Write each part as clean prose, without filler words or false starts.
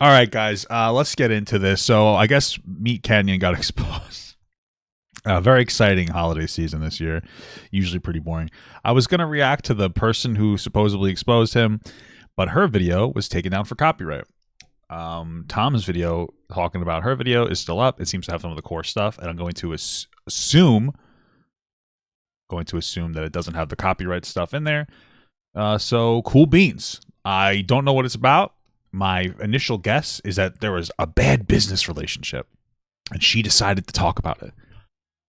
All right, guys, let's get into this. So I guess MeatCanyon got exposed. Very exciting holiday season this year. Usually pretty boring. I was going to react to the person who supposedly exposed him, but her video was taken down for copyright. Tom's video talking about her video is still up. It seems to have some of the core stuff, and I'm going to assume that it doesn't have the copyright stuff in there. So cool beans. I don't know what it's about. My initial guess is that there was a bad business relationship, and she decided to talk about it.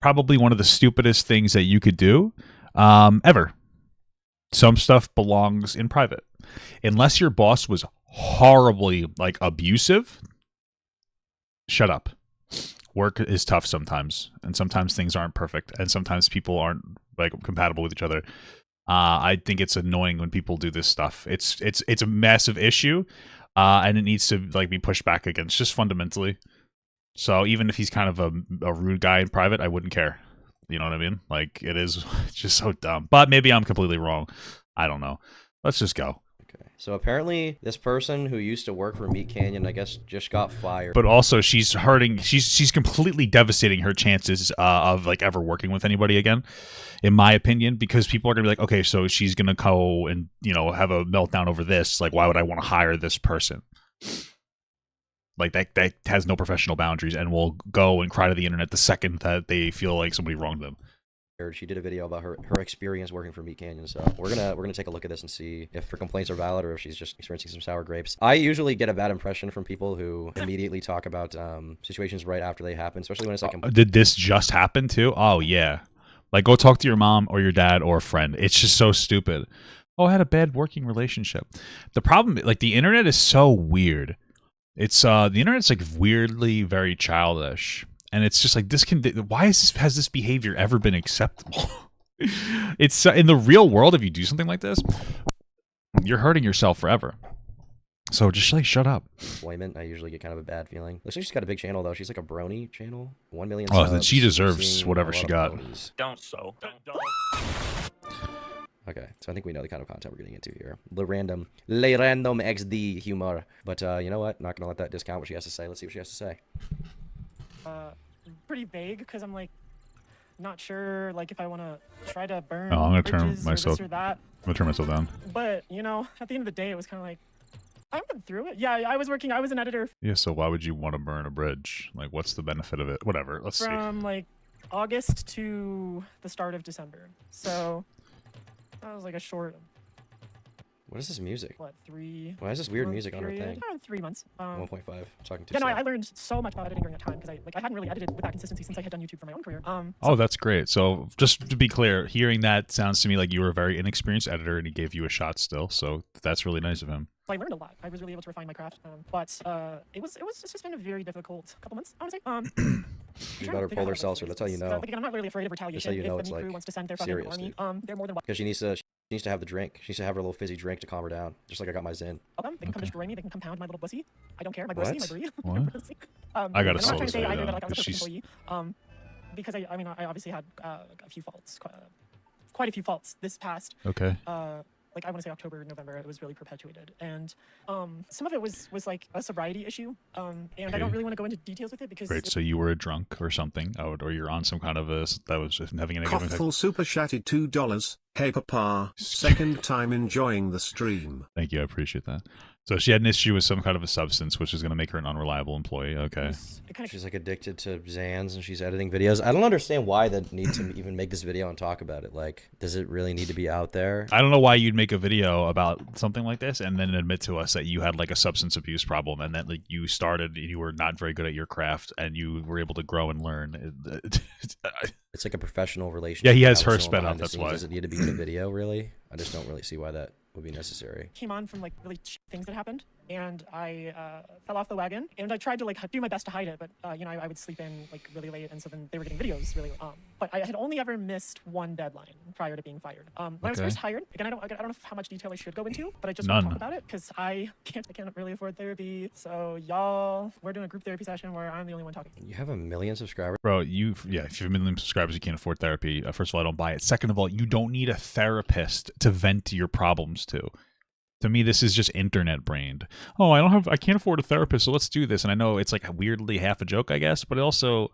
Probably one of the stupidest things that you could do ever. Some stuff belongs in private. Unless your boss was horribly, like, abusive, shut up. Work is tough sometimes, and sometimes things aren't perfect, and sometimes people aren't, like, compatible with each other. I think it's annoying when people do this stuff. It's a massive issue, and it needs to, like, be pushed back against, just fundamentally. So even if he's kind of a rude guy in private, I wouldn't care. You know what I mean? Like, it is just so dumb. But maybe I'm completely wrong. I don't know. Let's just go. Okay. So apparently this person who used to work for MeatCanyon, I guess, just got fired. But also she's hurting. She's completely devastating her chances of, like, ever working with anybody again, in my opinion, because people are going to be like, okay, so she's going to go and, you know, have a meltdown over this. Like, why would I want to hire this person? Like, that has no professional boundaries and will go and cry to the internet the second that they feel like somebody wronged them. She did a video about her experience working for MeatCanyon, so we're gonna take a look at this and see if her complaints are valid or if she's just experiencing some sour grapes. I usually get a bad impression from people who immediately talk about situations right after they happen, especially when it's like did this just happen too? Oh yeah, like, go talk to your mom or your dad or a friend. It's just so stupid. Oh, I had a bad working relationship. The problem, like, the internet is so weird. It's the internet's, like, weirdly very childish, and it's just like, why has this behavior ever been acceptable? It's in the real world, if you do something like this, you're hurting yourself forever. So just, like, shut up. Employment, I usually get kind of a bad feeling. Looks like she's got a big channel though. She's like a brony channel, 1 million subs. Oh, then she deserves whatever she got. Don't. Okay, so I think we know the kind of content we're getting into here. Le random XD humor. But you know what? Not gonna let that discount what she has to say. Let's see what she has to say. Pretty vague, because I'm, like, not sure, like, if I want to try to burn. Oh, I'm gonna turn bridges myself. or this or that. I'm gonna turn myself down. But, you know, at the end of the day, it was kind of like, I went through it. Yeah, I was an editor. Yeah, so why would you want to burn a bridge? Like, what's the benefit of it? Whatever. Let's see. From, like, August to the start of December. So that was like a short. What is this music? What, 3? Why is this weird music on her period? thing? Around 3 months. 1.5. Talking to. Yeah, no, I learned so much about editing during that time because I hadn't really edited with that consistency since I had done YouTube for my own career. Oh, that's great. So just to be clear, hearing that sounds to me like you were a very inexperienced editor and he gave you a shot still. So that's really nice of him. I learned a lot. I was really able to refine my craft. But it's just been a very difficult couple months, I would say. She's about her polar seltzer. That's how you know. Like, I'm not really afraid of retaliation. That's how you know if it's, the like, crew wants to send their fucking serious, army, dude. they're more than welcome. Because she needs to have the drink. She needs to have her little fizzy drink to calm her down. Just like I got my Zen. They can come destroy me. They can compound my little pussy. I don't care. My pussy, my brie. What? My pussy. I gotta I'm not slow trying to this say down, either that, like, I was a because perfect employee. Because I mean, I obviously had a few faults, quite a few faults this past. Okay. Like, I want to say October, November, it was really perpetuated. And some of it was like a sobriety issue. And I don't really want to go into details with it because... Great, so you were a drunk or something, or you're on some kind of that was having a negative effect. Coughtful super chatted $2. Hey papa, second time enjoying the stream. Thank you, I appreciate that. So she had an issue with some kind of a substance, which is going to make her an unreliable employee. Okay. She's, like, addicted to Xans and she's editing videos. I don't understand why they need to even make this video and talk about it. Like, does it really need to be out there? I don't know why you'd make a video about something like this and then admit to us that you had, like, a substance abuse problem and that, like, you started and you were not very good at your craft and you were able to grow and learn. It's like a professional relationship. Yeah, he has her sped up. That's why. Does it need to be in a video, really? I just don't really see why that would be necessary. Came on from, like, really things that happened, and I fell off the wagon, and I tried to, like, do my best to hide it, but you know, I would sleep in, like, really late, and so then they were getting videos really but I had only ever missed one deadline prior to being fired. When I was first hired, again, I don't know how much detail I should go into, but I just want to talk about it because I can't really afford therapy. So y'all, we're doing a group therapy session where I'm the only one talking. You have 1 million subscribers, bro. If you have 1 million subscribers, you can't afford therapy. First of all, I don't buy it. Second of all, you don't need a therapist to vent your problems to. To me, this is just internet brained. Oh, I can't afford a therapist, so let's do this. And I know it's like weirdly half a joke, I guess, but also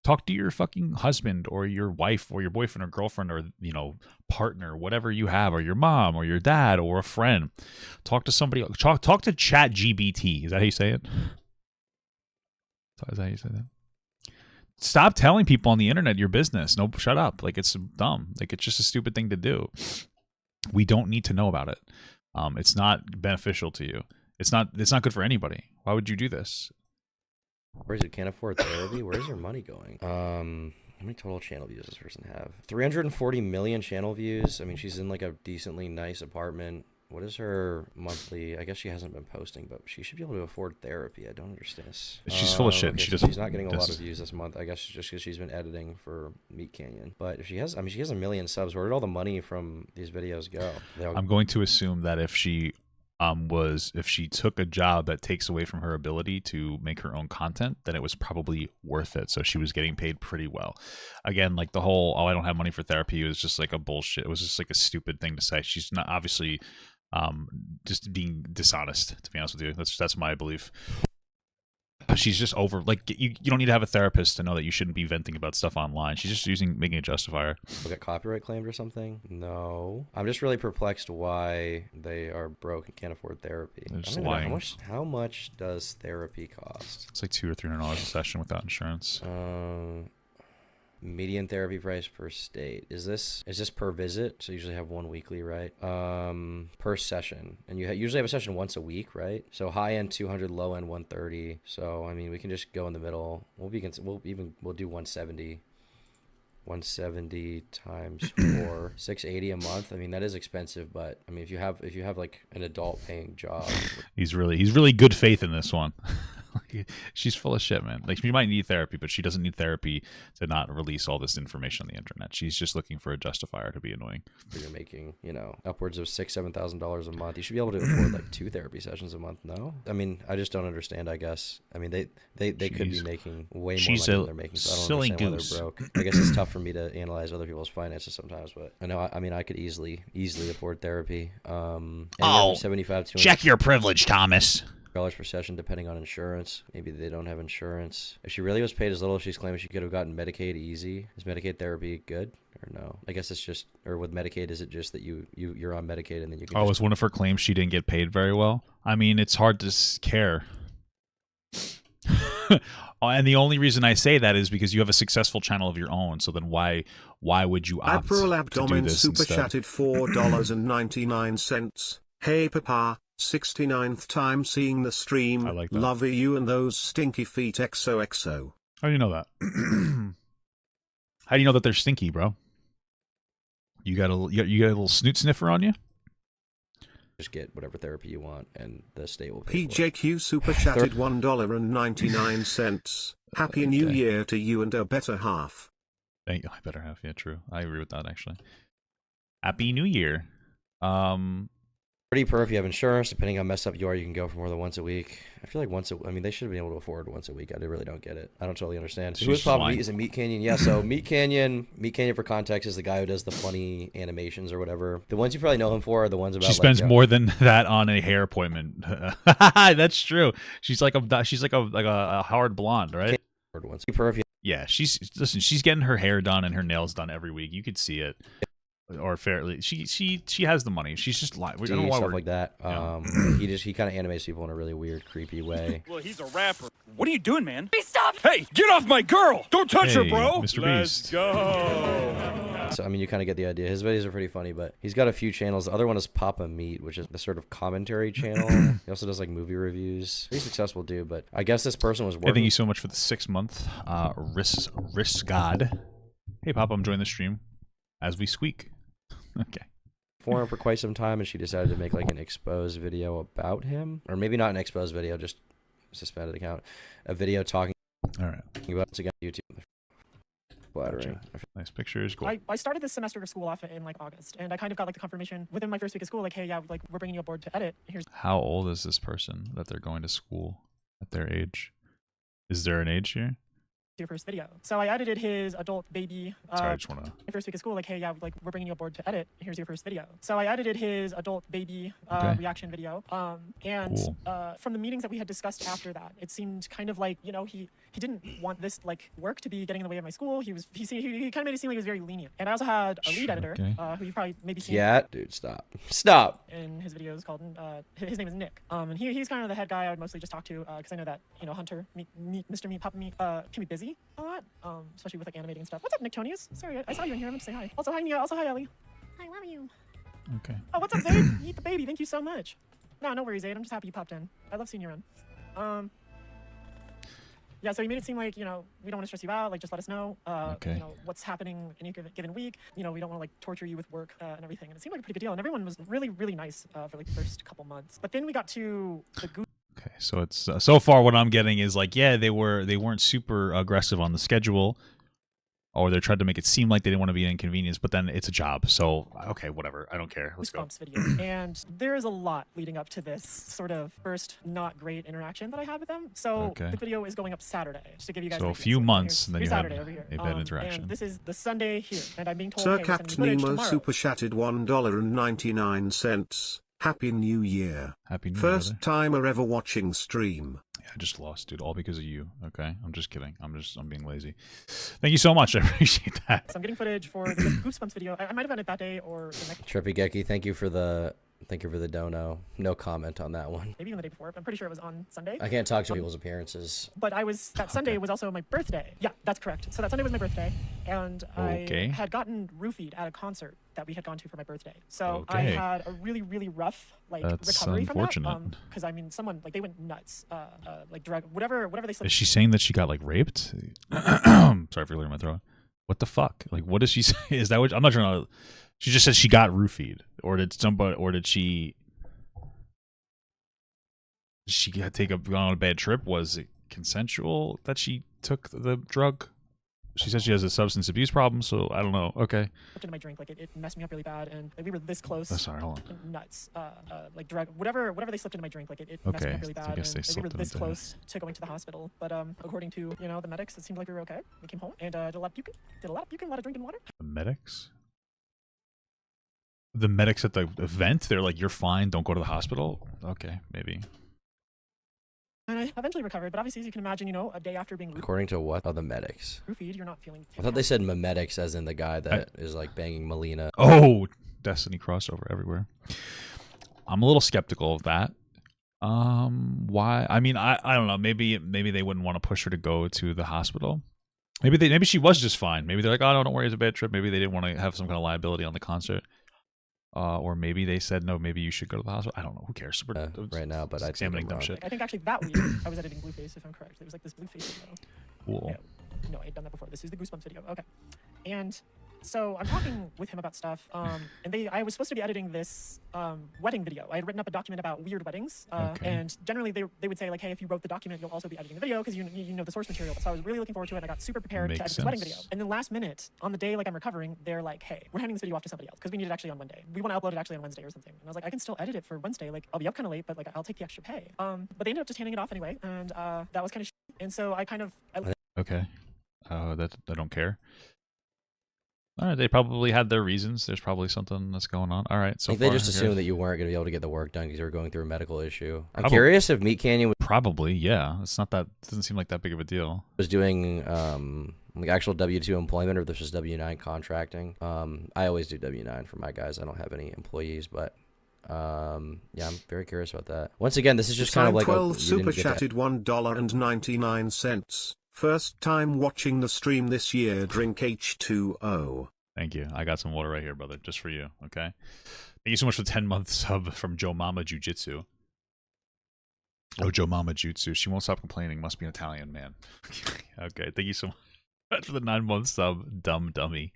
talk to your fucking husband or your wife or your boyfriend or girlfriend or, you know, partner, whatever you have, or your mom or your dad or a friend. Talk to somebody. Talk to Chat GBT. Is that how you say it? Is that how you say that? Stop telling people on the internet your business. No, shut up. Like, it's dumb. Like, it's just a stupid thing to do. We don't need to know about it. It's not beneficial to you. It's not good for anybody. Why would you do this? Where's it? Can't afford therapy? Where's your money going? How many total channel views does this person have? 340 million channel views. I mean, she's in like a decently nice apartment. What is her monthly? I guess she hasn't been posting, but she should be able to afford therapy. I don't understand this. She's full of shit. Okay, She so doesn't. she's not getting a lot of views this month. I guess just because she's been editing for MeatCanyon. But if she has, I mean, she has 1 million subs. Where did all the money from these videos go? I'm going to assume that if she took a job that takes away from her ability to make her own content, then it was probably worth it. So she was getting paid pretty well. Again, like the whole, oh, I don't have money for therapy, was just like a bullshit. It was just like a stupid thing to say. She's not obviously just being dishonest, to be honest with you. That's my belief. She's just over, like, you don't need to have a therapist to know that you shouldn't be venting about stuff online. She's just making a justifier. Will get copyright claimed or something? No. I'm just really perplexed why they are broke and can't afford therapy. They're just I don't even know lying. how much does therapy cost? It's like $200 or $300 a session without insurance. Median therapy price per state. Is this per visit? So you usually have one weekly, right? Per session, and you usually have a session once a week, right? So high end 200, low end 130. So I mean, we can just go in the middle. We'll do 170. 170 times 4, 680 a month. I mean, that is expensive, but I mean, if you have like an adult paying job, He's really good faith in this one. She's full of shit, man. Like, she might need therapy, but she doesn't need therapy to not release all this information on the internet. She's just looking for a justifier to be annoying. you're making, upwards of $6,000-$7,000 a month. You should be able to afford like 2 therapy sessions a month. No, I mean, I just don't understand. I guess I mean they could be making way more money than they're making. So I don't silly understand goose. why they're broke. I guess it's tough for me to analyze other people's finances sometimes, but I know. I mean, I could easily afford therapy. Oh, 75 to check your privilege, Thomas. $200 per session, depending on insurance. Maybe they don't have insurance. If she really was paid as little, she's claiming she could have gotten Medicaid easy. Is Medicaid therapy good or no? I guess it's just, or with Medicaid, is it just that you're on Medicaid and then you can? Oh, was one of her claims she didn't get paid very well? I mean, it's hard to care. And the only reason I say that is because you have a successful channel of your own. So then why would you opt April to do Abdomen this super instead? chatted $4.99. Hey Papa, 69th time seeing the stream. I like that. Love you and those stinky feet XOXO. How do you know that? How do you know that they're stinky, bro? You got a little snoot sniffer on you? just get whatever therapy you want, and the state will pay for it. PJQ super chatted $1.99. Happy New Okay. Year to you and a better half. Thank you. I better have. Yeah, true. I agree with that, actually. Happy New Year. Pretty per if you have insurance. Depending how messed up you are, you can go for more than once a week. I feel like I mean, they should have been able to afford once a week. I really don't get it. I don't totally understand. Who is Papa Meat? Is it MeatCanyon? Yeah, so MeatCanyon for context is the guy who does the funny animations or whatever. The ones you probably know him for are the ones about She spends more than that on a hair appointment. That's true. She's like a hard blonde, right? Once per if you Yeah, she's getting her hair done and her nails done every week. You could see it. Or fairly, she has the money. She's just like, I don't know why stuff we're like that. Yeah. He kind of animates people in a really weird, creepy way. Well, he's a rapper. What are you doing, man? Please stop! Hey, get off my girl! Don't touch her, Hey, bro! Mr. Let's Beast. go! So I mean, you kind of get the idea. His videos are pretty funny, but he's got a few channels. The other one is Papa Meat, which is the sort of commentary channel. He also does like movie reviews. Pretty successful dude, but I guess this person was Hey, working. thank you so much for the 6 month risk god. Hey, Papa, I'm joining the stream as we squeak. Okay. For him for quite some time, and she decided to make like an exposed video about him, or maybe not an exposed video, just suspended account, a video talking All right. about again YouTube. Flattering. Gotcha. Nice pictures. Cool. I started this semester of school off in like August, and I kind of got like the confirmation within my first week of school, like, hey, yeah, like we're bringing you aboard to edit. Here's How old is this person that they're going to school at their age? Is there an age here? your first video. So I edited his adult baby. Sorry, I just want to. My first week of school, like, hey, yeah, like we're bringing you aboard to edit. Here's your first video. So I edited his adult baby reaction video. And Cool. From the meetings that we had discussed after that, it seemed kind of like, you know, he didn't want this like work to be getting in the way of my school. He kind of made it seem like he was very lenient. And I also had a lead editor who you've probably maybe seen. Yeah, dude, stop. In his videos called his name is Nick. And he's kind of the head guy I would mostly just talk to because I know that, you know, Hunter, Mr. Meat, Papa Meat, can be busy a lot, especially with like animating and stuff. What's up, Nick Tonius? Sorry, I saw you in here. I meant to say hi. Also, hi, Nia. Also, hi, Ellie. I love you. Okay. Oh, what's up, Zayd? Eat the baby. Thank you so much. No worries, Zayd. I'm just happy you popped in. I love seeing you run. Yeah, so he made it seem like, you know, we don't want to stress you out. Like, just let us know, you know, what's happening in a given week. You know, we don't want to like torture you with work and everything. And it seemed like a pretty good deal. And everyone was really, really nice for like the first couple months. But then we got to the Okay, so it's so far what I'm getting is like, yeah, they weren't super aggressive on the schedule, or they tried to make it seem like they didn't want to be an inconvenience, but then it's a job. So okay, whatever, I don't care. Let's go. Goosebumps video. And there is a lot leading up to this sort of first not great interaction that I had with them. So the video is going up Saturday, just to give you guys. So an a idea. few months, and then here's you have Saturday over here. a bad interaction. And this is the Sunday here, and I'm being told, Sir hey, Captain send me footage Nemo tomorrow. super chatted $1.99. Happy New Year. Happy New Year. First timer ever watching stream. Yeah, I just lost, dude, all because of you. Okay, I'm just kidding. I'm being lazy. Thank you so much. I appreciate that. So I'm getting footage for the Goosebumps video. I might have done it that day or the next. Trippy Geki, thank you for the dono. No comment on that one. Maybe even the day before. But I'm pretty sure it was on Sunday. I can't talk to people's appearances. But that Sunday was also my birthday. Yeah, that's correct. So that Sunday was my birthday, and I had gotten roofied at a concert that we had gone to for my birthday. So I had a really, really rough recovery from that. Because I mean, someone like they went nuts, like drug whatever they. Is she saying that she got like raped? Sorry for clearing my throat. What the fuck? Like, what does she say? Is that what I'm not trying to? She just said she got roofied, or did she take on a bad trip? Was it consensual that she took the drug? She said she has a substance abuse problem, so I don't know. Okay. Into my drink, like it messed me up really bad, and like, we were this close. Oh, sorry, hold on. Nuts, like drug, whatever they slipped into my drink, like it messed me up really bad. I guess they and, like, we were slipped this into close to going to the hospital, but according to the medics, it seemed like we were okay. We came home and did a lot of puking, a lot of drinking water. The medics? The medics at the event, they're like, "You're fine. Don't go to the hospital." Okay, maybe. And I eventually recovered, but obviously, as you can imagine, a day after being According to what? Oh, the medics. roofied, you're not feeling. I thought they said memetics as in the guy that is like banging Melina. Oh, Destiny crossover everywhere. I'm a little skeptical of that. Why? I mean, I don't know. Maybe they wouldn't want to push her to go to the hospital. Maybe she was just fine. Maybe they're like, "Oh, no, don't worry, it's a bad trip." Maybe they didn't want to have some kind of liability on the concert. Or maybe they said, "No, maybe you should go to the hospital." I don't know. Who cares? We're right now, but I examining dumb shit. I think actually that week I was editing Blueface, if I'm correct. It was like this Blueface video. Cool. Yeah. No, I had done that before. This is the Goosebumps video. Okay. And so I'm talking with him about stuff, and I was supposed to be editing this wedding video. I had written up a document about weird weddings, and generally they would say like, "Hey, if you wrote the document, you'll also be editing the video because you know the source material." So I was really looking forward to it. And I got super prepared to edit this wedding video. And then last minute, on the day like I'm recovering, they're like, "Hey, we're handing this video off to somebody else because we need it actually on Monday. We want to upload it actually on Wednesday or something." And I was like, "I can still edit it for Wednesday. Like I'll be up kind of late, but like I'll take the extra pay." But they ended up just handing it off anyway, and that was kind of. And so I kind of. Okay. That I don't care. All right, they probably had their reasons. There's probably something that's going on. All right, so I think they just assumed that you weren't going to be able to get the work done because you were going through a medical issue. I'm curious if MeatCanyon probably, yeah. It's not that doesn't seem like that big of a deal. Was doing like actual W-2 employment, or if this was W-9 contracting. I always do W-9 for my guys. I don't have any employees, but yeah, I'm very curious about that. Once again, this is just kind of like 12 super chatted $1.99. First time watching the stream this year. Drink H2O. Thank you. I got some water right here, brother, just for you. Okay. Thank you so much for the 10-month sub from Joe Mama Jiu-Jitsu. Oh, Joe Mama Jutsu. She won't stop complaining. Must be an Italian man. Okay. Thank you so much for the 9-month sub, dumb dummy.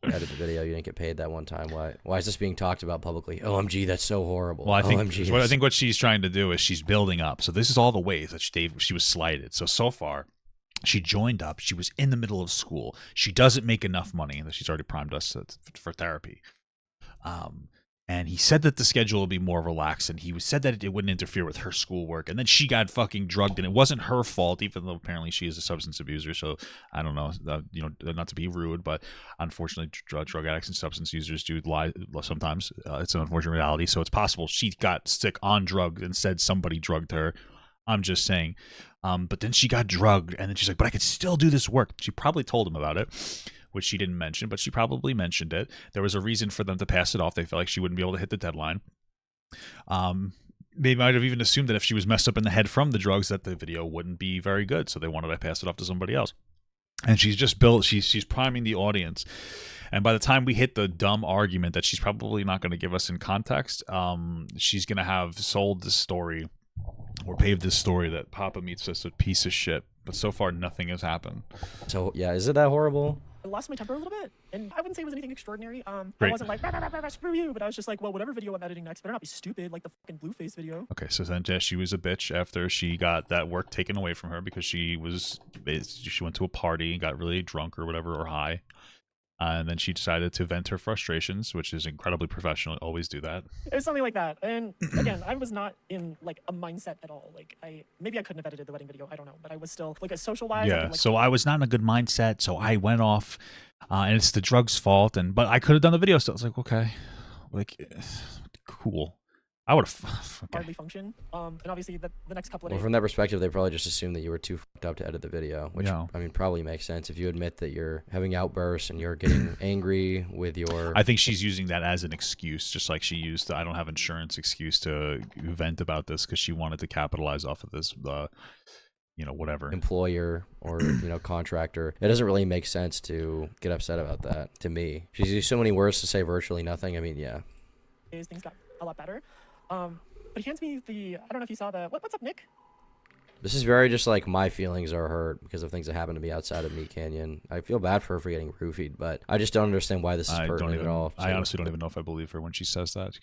Edit the video. You didn't get paid that one time. Why is this being talked about publicly? OMG, that's so horrible. Well, I think OMG, I think what she's trying to do is she's building up. So this is all the ways that she was slighted. So far, she joined up. She was in the middle of school. She doesn't make enough money, and she's already primed us for therapy. And he said that the schedule would be more relaxed, and he said that it wouldn't interfere with her schoolwork. And then she got fucking drugged, and it wasn't her fault, even though apparently she is a substance abuser. So I don't know, not to be rude, but unfortunately, drug addicts and substance users do lie sometimes. It's an unfortunate reality. So it's possible she got sick on drugs and said somebody drugged her. I'm just saying. But then she got drugged, and then she's like, "But I could still do this work." She probably told him about it, which she didn't mention, but she probably mentioned it. There was a reason for them to pass it off. They felt like she wouldn't be able to hit the deadline. They might have even assumed that if she was messed up in the head from the drugs, that the video wouldn't be very good. So they wanted to pass it off to somebody else. And she's just built, she's priming the audience. And by the time we hit the dumb argument that she's probably not going to give us in context, she's going to have sold this story or paved this story that Papa Meat's just a piece of shit. But so far, nothing has happened. So, yeah, is it that horrible? I lost my temper a little bit, and I wouldn't say it was anything extraordinary. I Great. wasn't like, "Rah, rah, rah, rah, screw you," but I was just like, well, whatever video I'm editing next better not be stupid like the fucking Blueface video. Okay, so then she was a bitch after she got that work taken away from her because she went to a party and got really drunk or whatever, or high. And then she decided to vent her frustrations, which is incredibly professional. Always do that. It was something like that. And again, I was not in like a mindset at all. Like maybe I couldn't have edited the wedding video. I don't know, but I was still like a social wise. Yeah. So I was not in a good mindset. So I went off, and it's the drugs' fault. But I could have done the video still. I was like, okay, like, cool. I would have hardly function. And obviously the next couple of Well, days. from that perspective, they probably just assumed that you were too fucked up to edit the video, which, Yeah. I mean, probably makes sense. If you admit that you're having outbursts and you're getting angry with your... I think she's using that as an excuse, just like she used the "I don't have insurance" excuse to vent about this because she wanted to capitalize off of this, whatever. employer or, contractor. It doesn't really make sense to get upset about that, to me. She's used so many words to say virtually nothing. I mean, yeah. Things got a lot better. But he hands me the, I don't know if you saw the, what's up, Nick? This is very just like my feelings are hurt because of things that happened to me outside of MeatCanyon. I feel bad for her for getting roofied, but I just don't understand why this is pertinent at all. I honestly don't even know if I believe her when she says that.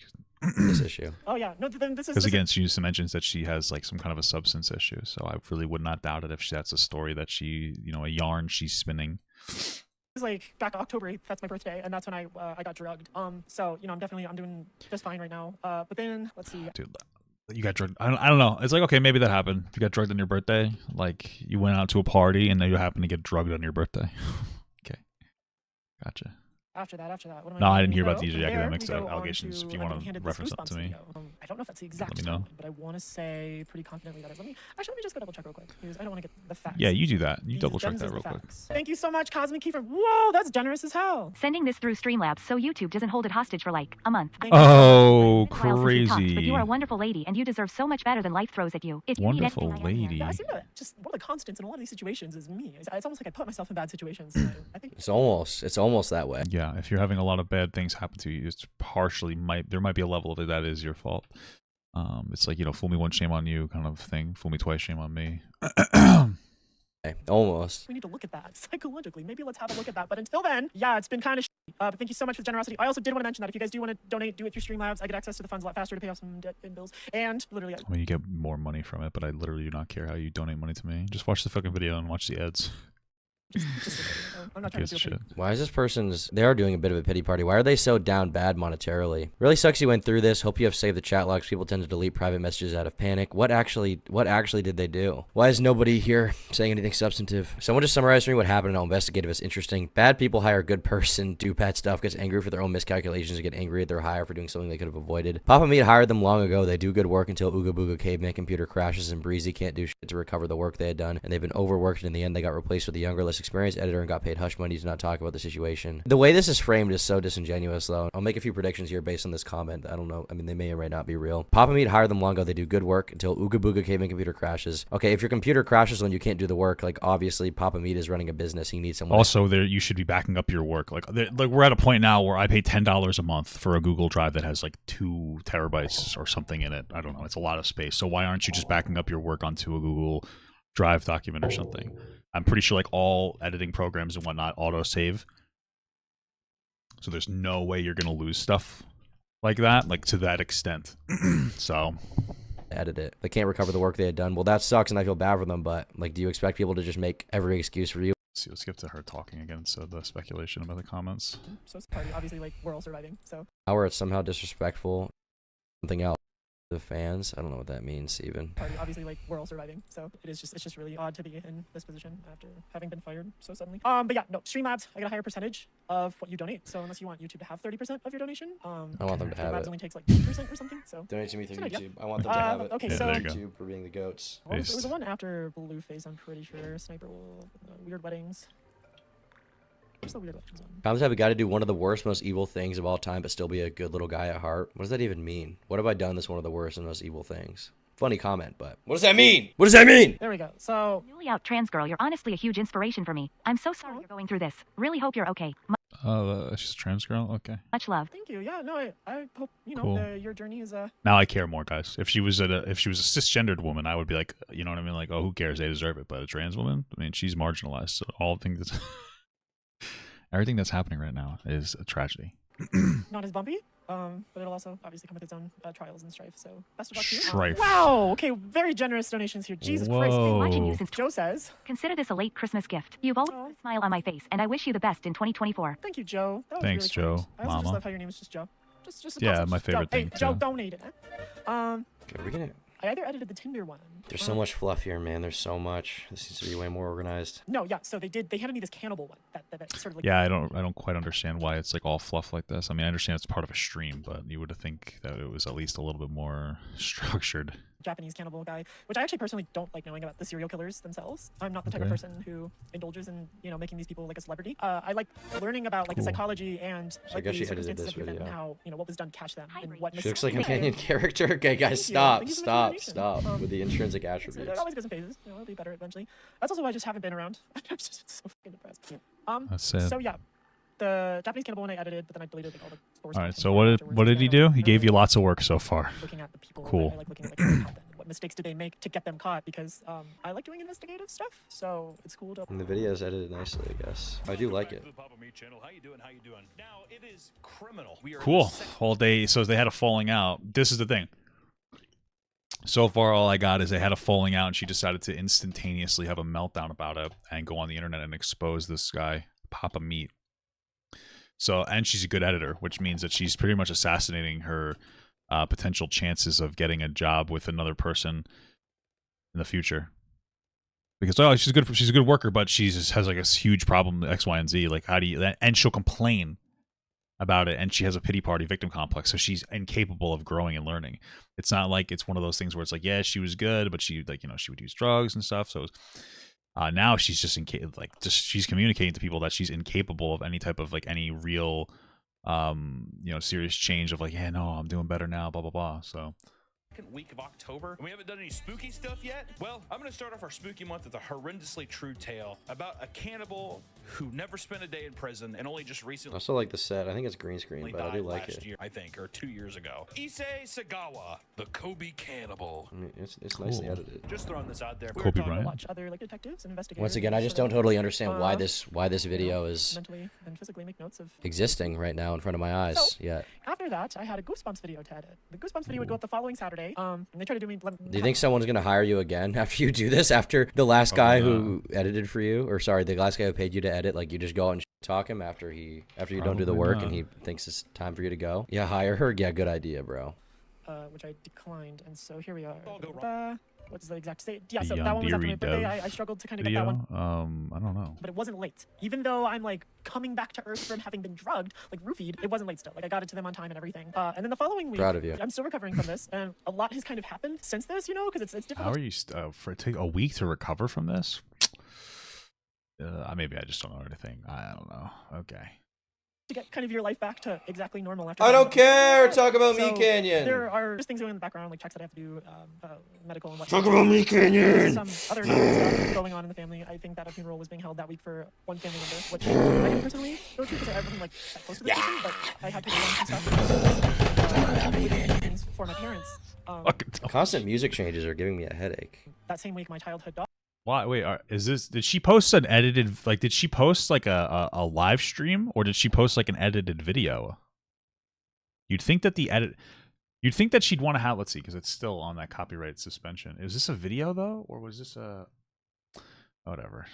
This issue. Oh yeah, no, then this is Because again, she mentions that she has like some kind of a substance issue, so I really would not doubt it if that's a story that she, a yarn she's spinning. It was like back October 8th, that's my birthday, and that's when I got drugged. So I'm doing just fine right now. But then let's see. Dude, you got drugged. I don't know. It's like, okay, maybe that happened. You got drugged on your birthday. Like you went out to a party and then you happened to get drugged on your birthday. Okay, gotcha. After that, what am I No, I doing? didn't hear about So the from there, academics we go on allegations. If you I want handed to this reference that to Goosebumps me, video. I don't know if that's the exact me know. timeline, but I want to say pretty confidently that let me just go double check real quick because I don't want to get the facts. yeah, you do that. You These double check gems that is the real quick. facts. Thank you so much, Cosmic Key. Whoa, that's generous as hell. Sending this through Streamlabs so YouTube doesn't hold it hostage for like a month. Thank you so Oh, It's been a while since we talked, crazy! but you are a wonderful lady and you deserve so much better than life throws at you. If you need Wonderful anything, I am here. lady. Yeah, I seem to just one of the constants in a lot of these situations is me. It's almost like I put myself in bad situations. So I think It's almost that way. Yeah, if you're having a lot of bad things happen to you, it's partially there might be a level of it that is your fault. It's like, fool me once, shame on you kind of thing. Fool me twice, shame on me. Okay, almost. we need to look at that psychologically. Maybe let's have a look at that. But until then, yeah, it's been kind of but thank you so much for the generosity. I also did want to mention that if you guys do want to donate, do it through Streamlabs. I get access to the funds a lot faster to pay off some debt and bills. And literally, I mean, you get more money from it, but I literally do not care how you donate money to me. Just watch the fucking video and watch the ads. just I'm not trying Gives to a feel shit. pretty. Why is this person's... They are doing a bit of a pity party. Why are they so down bad monetarily? Really sucks you went through this. Hope you have saved the chat logs. People tend to delete private messages out of panic. What actually did they do? Why is nobody here saying anything substantive? Someone just summarized for me what happened and I'll investigate if it's interesting. Bad people hire a good person, do bad stuff, gets angry for their own miscalculations, and get angry at their hire for doing something they could have avoided. Papa Meat hired them long ago. They do good work until Ooga Booga Caveman computer crashes and Breezy can't do shit to recover the work they had done, and they've been overworked, and in the end they got replaced with a younger, less experienced editor and got paid hush money to not talk about the situation. The way this is framed is so disingenuous, though. I'll make a few predictions here based on this comment. I don't know. I mean, they may or may not be real. Papa Meat hired them long ago. They do good work until Ooga Booga Caveman computer crashes. Okay, if your computer crashes when you can't do the work, like, obviously Papa Meat is running a business. He needs someone. Also, you should be backing up your work. Like we're at a point now where I pay $10 a month for a Google Drive that has like 2 terabytes or something in it. I don't know. It's a lot of space. So why aren't you just backing up your work onto a Google Drive document or something? I'm pretty sure like all editing programs and whatnot auto-save. So there's no way you're going to lose stuff like that, like to that extent. So edit it. They can't recover the work they had done. Well, that sucks, and I feel bad for them, but, like, do you expect people to just make every excuse for you? See, let's skip to her talking again. So the speculation about the comments. So it's a party. Obviously, like we're all surviving. So. Or it's somehow disrespectful. Something else. The fans. I don't know what that means even. Party. Obviously, like we're all surviving. So it's just really odd to be in this position after having been fired so suddenly. But yeah, no. Streamlabs, I get a higher percentage of what you donate. So unless you want YouTube to have 30% of your donation, I want them to have Streamlabs it. only takes like 2% or something. So. Donate to me through It's an idea. YouTube. I want them to have it. Okay, Yeah, so there you go. YouTube for being the goats. What was, it was the one after Blueface, I'm pretty sure. Sniper Wolf, Weird Weddings. Where's the Weird Weddings one? I'm the type of guy to do one of the worst, most evil things of all time, but still be a good little guy at heart. What does that even mean? What have I done that's one of the worst and most evil things? Funny comment, but what does that mean? What does that mean? There we go. So, Newly out trans girl, you're honestly a huge inspiration for me. I'm so sorry you're going through this. Really hope you're okay. She's a trans girl. Okay. Much love. thank you. Yeah, no, I hope, you know, Cool. your journey is, Now I care more, guys. If she was a cisgendered woman, I would be like, you know what I mean? Like, oh, who cares? They deserve it. But a trans woman, I mean, she's marginalized. So all things that's everything that's happening right now is a tragedy. not as bumpy. But it'll also obviously come with its own trials and strife. So best of luck to you. Strife. Wow. Okay, very generous donations here. Jesus Christ. Whoa. Watching you since Joe says, consider this a late Christmas gift. You've always put a smile on my face, and I wish you the best in 2024. thank you, Joe. That was Thanks, really kind. Joe. I also just Mama. love how your name is just Joe. Just a Yeah, concept, my just favorite Joe. thing, Hey, Joe too. donated it. Okay, we're gonna. I either edited the Tinder one. There's so much fluff here, man. There's so much. This needs to be way more organized. No, yeah. So they handed me this cannibal one that sort of like. Yeah, I don't quite understand why it's like all fluff like this. I mean, I understand it's part of a stream, but you would think that it was at least a little bit more structured. Japanese cannibal guy, which I actually personally don't like knowing about the serial killers themselves. I'm not the type of Okay. person who indulges in, you know, making these people like a celebrity. I like learning about like the Cool. psychology and I like guess the she edited circumstances this of the event and video. how, you know, what was done to catch them and what She looks like a mistakes they companion made. character. Okay, guys, Thank you. stop, Thank you so much for stop, the donation. stop with the intrinsic It attributes. always goes in phases. You know, it'll be better eventually. That's also why I just haven't been around. I'm just so fucking depressed. That's sad. So yeah, the Japanese cannibal one I edited, but then I deleted like all the source All right. content So what afterwards did because he I do? don't He gave really you like lots of work so far. looking at the people. Cool. I like looking at like what happened, what mistakes did they make to get them caught because I like doing investigative stuff. So it's cool to. And the video is edited nicely, I guess. I do like it. Papa Meat Channel. How you doing? How you doing? Now it is criminal. We are Cool. Well, they had a falling out. This is the thing. So far, all I got is they had a falling out, and she decided to instantaneously have a meltdown about it and go on the internet and expose this guy, Papa Meat. So, and she's a good editor, which means that she's pretty much assassinating her potential chances of getting a job with another person in the future. Because she's a good worker, but she just has like a huge problem X, Y, and Z. Like, how do you? And she'll complain about it, and she has a pity party victim complex, so she's incapable of growing and learning. It's not like it's one of those things where it's like, yeah, she was good, but she like, you know, she would use drugs and stuff. So now she's just she's communicating to people that she's incapable of any type of like any real you know, serious change of like, yeah, no, I'm doing better now, blah blah blah. So second week of October, and we haven't done any spooky stuff yet. Well, I'm going to start off our spooky month with a horrendously true tale about a cannibal who never spent a day in prison and only just I recently also like the set. I think it's green screen, but I died do like last it. year, I think, or 2 years ago. Issei Sagawa, the Kobe cannibal. I mean, it's nicely Cool. edited. Just throwing this out there. We were Kobe talking Bryant. Watch other like detectives and investigators. Once again, I and just sort don't of, totally understand why uh, this video is mentally and physically make notes of. existing right now in front of my eyes. So- Yet. After that, I had a Goosebumps video to edit. The Goosebumps video would go up the following Saturday. And they tried to do me. Do you think someone's gonna hire you again after you do this? After the last guy who edited for you, or sorry, the last guy who paid you to edit, like you just go out and talk him after you don't do the Probably work not. and he thinks it's time for you to go? Yeah, hire her. Yeah, good idea, bro. Which I declined, and so here we are. All go What's the exact date? Yeah, The so that one was after my Yandere birthday. Dev I struggled to kind of get that one, video. I don't know. but it wasn't late. Even though I'm like coming back to earth from having been drugged, like roofied, it wasn't late still. Like I got it to them on time and everything. And then the following week, Proud of you. I'm still recovering from this, and a lot has kind of happened since this, you know, because it's How difficult are you for it take a week to recover from this? Maybe I just don't know anything. I don't know. Okay. to get kind of your life back to exactly normal after. I having don't been- care. Talk about So, MeatCanyon. There are just things going in the background, like checks that I have to do, medical and whatnot. Talk about MeatCanyon. Some other stuff going on in the family. I think that a funeral was being held that week for one family member, which I didn't personally go to because I wasn't like that close to this person, but I had to go on some stuff things for my parents. Fucking tell me. Constant music changes are giving me a headache. That same week, my childhood dog. Why? Wait, is this? Did she post an edited? Like, did she post like a live stream, or did she post like an edited video? You'd think that the edit. You'd think that she'd want to have. Let's see, because it's still on that copyright suspension. Is this a video though, or was this a? Whatever.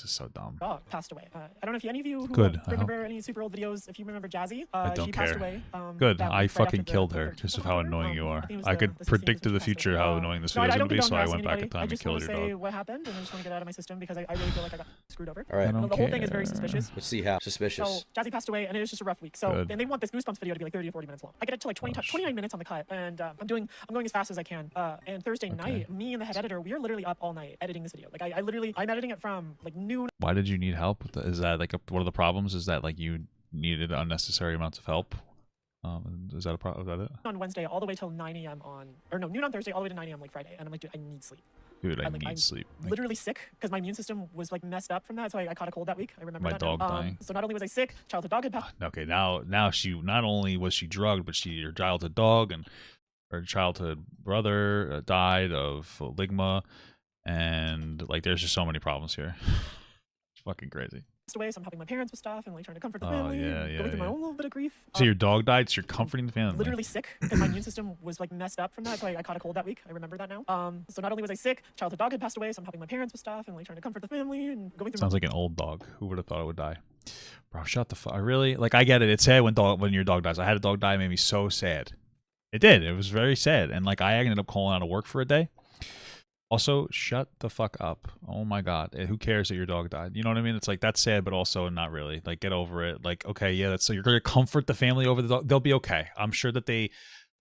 This is so dumb. dog passed away. I don't know if any of you who Good, I remember any super old videos. If you remember Jazzy, I don't she care. passed away. Good. that I week right fucking after killed the her 13th because of of how October. annoying you are. I think it was I the could 16th predict to when the she passed future away. how annoying this No, video I is don't going to be, so I condone went back in anybody. time I and just killed want to your say dog. what happened, and I just want to get it out of my system because I really feel like I got screwed over. All right. I don't the whole thing is very care. suspicious. Let's see how suspicious. So Jazzy passed away, and it was just a rough week. So Good. and they want this Goosebumps video to be like 30 to 40 minutes long. I get it to like 29 minutes on the cut, and I'm going as fast as I can. And Thursday night, me and the head editor, we are literally up all night editing this video. Like I'm editing it from like noon. Why did you need help? Is that like one of the problems? Is that like you needed unnecessary amounts of help? Is that a problem? Is that it? On Wednesday all the way till 9 a.m. noon on Thursday all the way to 9 a.m. like Friday, and I'm like, dude, I need sleep. Dude, I I'm need sleep. Like, literally sick because my immune system was like messed up from that, so I caught a cold that week. I remember My that dog now. dying. So not only was I sick, childhood dog had passed. okay, now she not only was she drugged, but your childhood dog and her childhood brother died of ligma, and like there's just so many problems here. It's fucking crazy. Away, so I'm helping my parents with stuff and like trying to comfort the Oh, family. yeah, and yeah, going through my yeah. own little bit of grief. So your dog died, so you're comforting the family. Literally sick because my immune system was like messed up from that, so I caught a cold that week. I remember that now. So not only was I sick, childhood dog had passed away, so I'm helping my parents with stuff and like trying to comfort the family and going through. Sounds like an old dog. Who would have thought it would die? Bro, shut the fuck. Really? Like I get it. It's sad when your dog dies. I had a dog die. It made me so sad. It did. It was very sad. And like I ended up calling out of work for a day. Also, shut the fuck up. Oh my god. Who cares that your dog died? You know what I mean? It's like that's sad, but also not really. Like get over it. Like okay, yeah, that's so you're gonna comfort the family over the dog. They'll be okay. I'm sure that they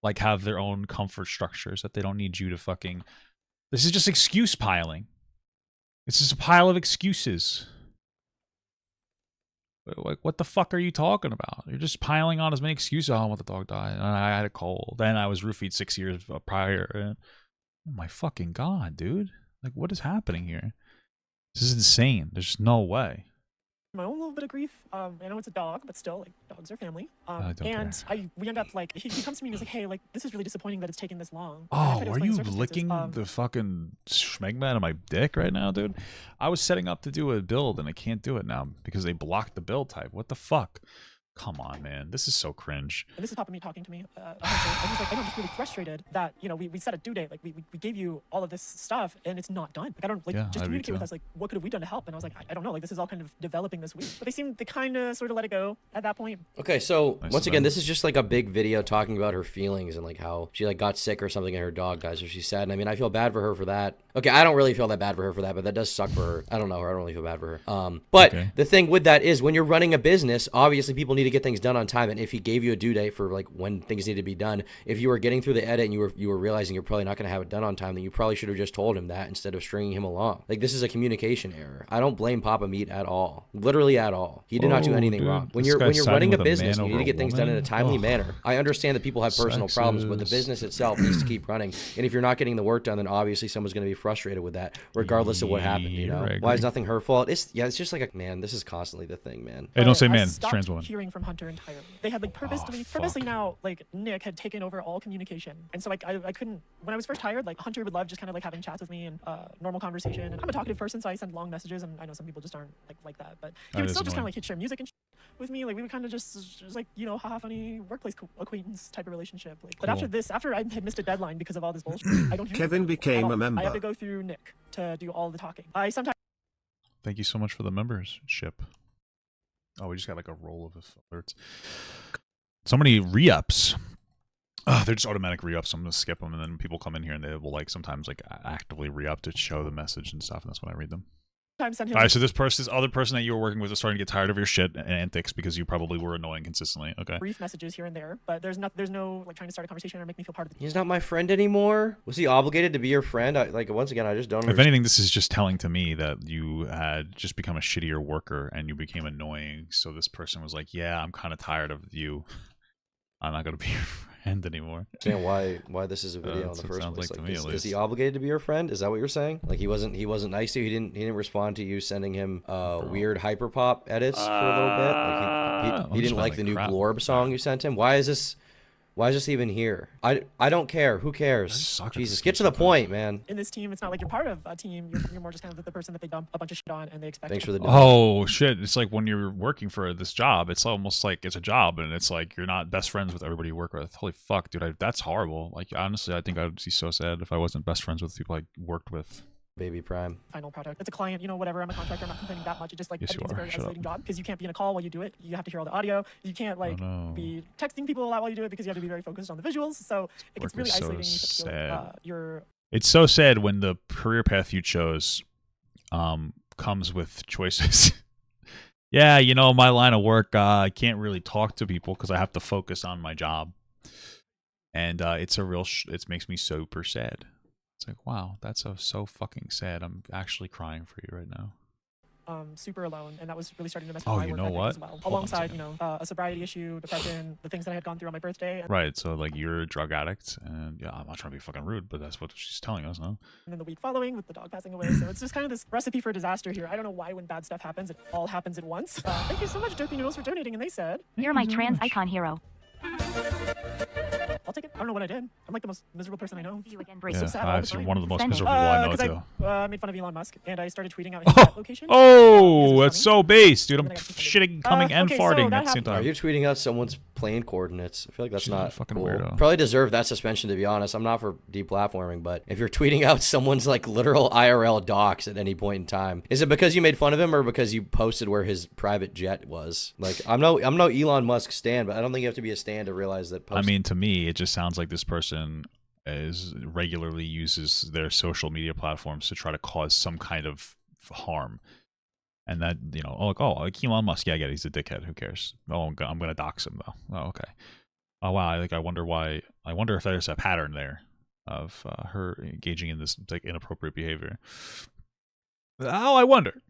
like have their own comfort structures that they don't need you to fucking. This is just excuse piling. This is a pile of excuses. Like, what the fuck are you talking about? You're just piling on as many excuses. Oh, I want the dog died. And I had a cold. Then I was roofied 6 years prior. Oh my fucking god, dude. Like, what is happening here? This is insane. There's no way. my own little bit of grief. I know it's a dog, but still, like, dogs are family. I don't and we end up, like, he comes to me and he's like, hey, like, this is really disappointing that it's taking this long. And I Oh, try to are explain the you circumstances. licking the fucking schmegma out of my dick right now, dude? I was setting up to do a build and I can't do it now because they blocked the build type. What the fuck? Come on, man. This is so cringe. And this is Papa Me talking to me. And he's like, I'm just really frustrated that, you know, we set a due date. Like, we gave you all of this stuff and it's not done. Like, I don't, like, Yeah, just I agree communicate with too. us. Like, what could have we done to help? And I was like, I don't know. Like, this is all kind of developing this week. But they kind of sort of let it go at that point. Okay, so Nice once of again, them. this is just like a big video talking about her feelings and like how she like got sick or something and her dog died, so she's sad. And I mean, I feel bad for her for that. Okay, I don't really feel that bad for her for that, but that does suck for her. I don't know her. I don't really feel bad for her. But Okay. the thing with that is when you're running a business, obviously people need to get things done on time. And if he gave you a due date for like when things need to be done, if you were getting through the edit and you were realizing you're probably not going to have it done on time, then you probably should have just told him that instead of stringing him along. Like, this is a communication error. I don't blame Papa Meat at all. Literally at all. He did not do Whoa, anything dude. wrong. When This you're guy's running siding a with a business, man you need over to a get things done in a woman? timely Ugh. manner. I understand that people have personal problems, but the Sexist. business itself needs to keep running. And if you're not getting the work done, then obviously someone's going to be frustrated with that, regardless of what happened. You know, Yeah, I why is agree. nothing her fault? It's just like a man. This is constantly the thing, man. Hey, don't say I man. It's stopped trans woman. hearing from Hunter entirely. They had like purposely fuck. now, like Nick had taken over all communication, and so like I couldn't. When I was first hired, like Hunter would love just kind of like having chats with me and normal conversation. And I'm a talkative person, so I send long messages, and I know some people just aren't like that. But he That would is still just kind of annoying. like he'd share music and with me. Like we would kind of just like, you know, haha, funny workplace acquaintance type of relationship. Like, but Cool. after I had missed a deadline because of all this bullshit, I don't. hear Kevin from him became at a all. member. I have to go through Nick to do all the talking. I sometimes. Thank you so much for the membership. Oh, we just got like a roll of alerts. So many re-ups. They're just automatic re-ups. So I'm going to skip them, and then people come in here and they will like sometimes like actively re-up to show the message and stuff, and that's when I read them. Send him. All right, so this other person that you were working with is starting to get tired of your shit and antics because you probably were annoying consistently. Okay. Brief messages here and there, but there's no like trying to start a conversation or make me feel part of the He's not my friend anymore. Was he obligated to be your friend? Like, once again, I just don't If understand. anything, this is just telling to me that you had just become a shittier worker and you became annoying. So this person was like, "Yeah, I'm kind of tired of you. I'm not gonna be your friend anymore." Why this is a video in That's the what it first sounds place. like to me, at Is he least. obligated to be your friend? Is that what you're saying? Like he wasn't nice to you. He didn't respond to you sending him weird hyperpop edits for a little bit. Like I'm he just didn't like the new crap. Glorb song you sent him. Why is this even here? I don't care. Who I cares? suck at Jesus, this get to the game point, man. in this team. It's not like you're part of a team. You're more just kind of the person that they dump a bunch of shit on and they expect. Thanks for you the. Oh shit! It's like when you're working for this job, it's almost like it's a job, and it's like you're not best friends with everybody you work with. Holy fuck, dude! That's horrible. Like honestly, I think I would be so sad if I wasn't best friends with people I worked with. Baby Prime. final product. It's a client, you know, whatever. I'm a contractor. I'm not complaining that much. It just like Yes, you editing's a are. very Shut isolating job because you can't be in a call while you do it. You have to hear all the audio. You can't like no. be texting people a lot while you do it because you have to be very focused on the visuals. So it gets Work really is so isolating. You have to feel like, sad. you're It's so sad when the career path you chose comes with choices. Yeah, you know, my line of work, I can't really talk to people because I have to focus on my job. And it's a real, it makes me super sad. It's like, wow, that's so fucking sad. I'm actually crying for you right now. super alone, and that was really starting to mess with Oh, my you work know ethic what? as well. Hold on a Alongside, second. you know, a sobriety issue, depression, the things that I had gone through on my birthday, and Right, so like you're a drug addict, and yeah, I'm not trying to be fucking rude, but that's what she's telling us, huh? then the week following with the dog passing away. So it's just kind of this recipe for disaster here. I don't know why when bad stuff happens, it all happens at once. Thank you so much, Dopey Noodles, for donating, and they said, You're my trans icon hero. I'll take it. I don't know what I did. I'm like the most miserable person I know. See you again, It's Breezy. so sad all the So you're time. one of the most Suspended. miserable people I know, Because too. I made fun of Elon Musk, and I started tweeting out his jet location. because Oh, it was that's funny. so base, dude. I'm And then I got too shitting, coming, and okay, so farting that at the same happened. Are time. you tweeting out someone's plane coordinates? I feel like that's She's a not fucking cool. weirdo. Probably deserve that suspension, to be honest. I'm not for deplatforming, but if you're tweeting out someone's like literal IRL docs at any point in time, is it because you made fun of him or because you posted where his private jet was? Like, I'm no Elon Musk stan, but I don't think you have to be a stan to realize that. I mean, to me, it just sounds like this person regularly uses their social media platforms to try to cause some kind of harm. And that, you know, like Elon Musk, yeah, I get it, he's a dickhead. Who cares? Oh, I'm gonna dox him though. Oh, okay. Oh wow, I wonder why. I wonder if there's a pattern there of her engaging in this like inappropriate behavior. Oh, I wonder.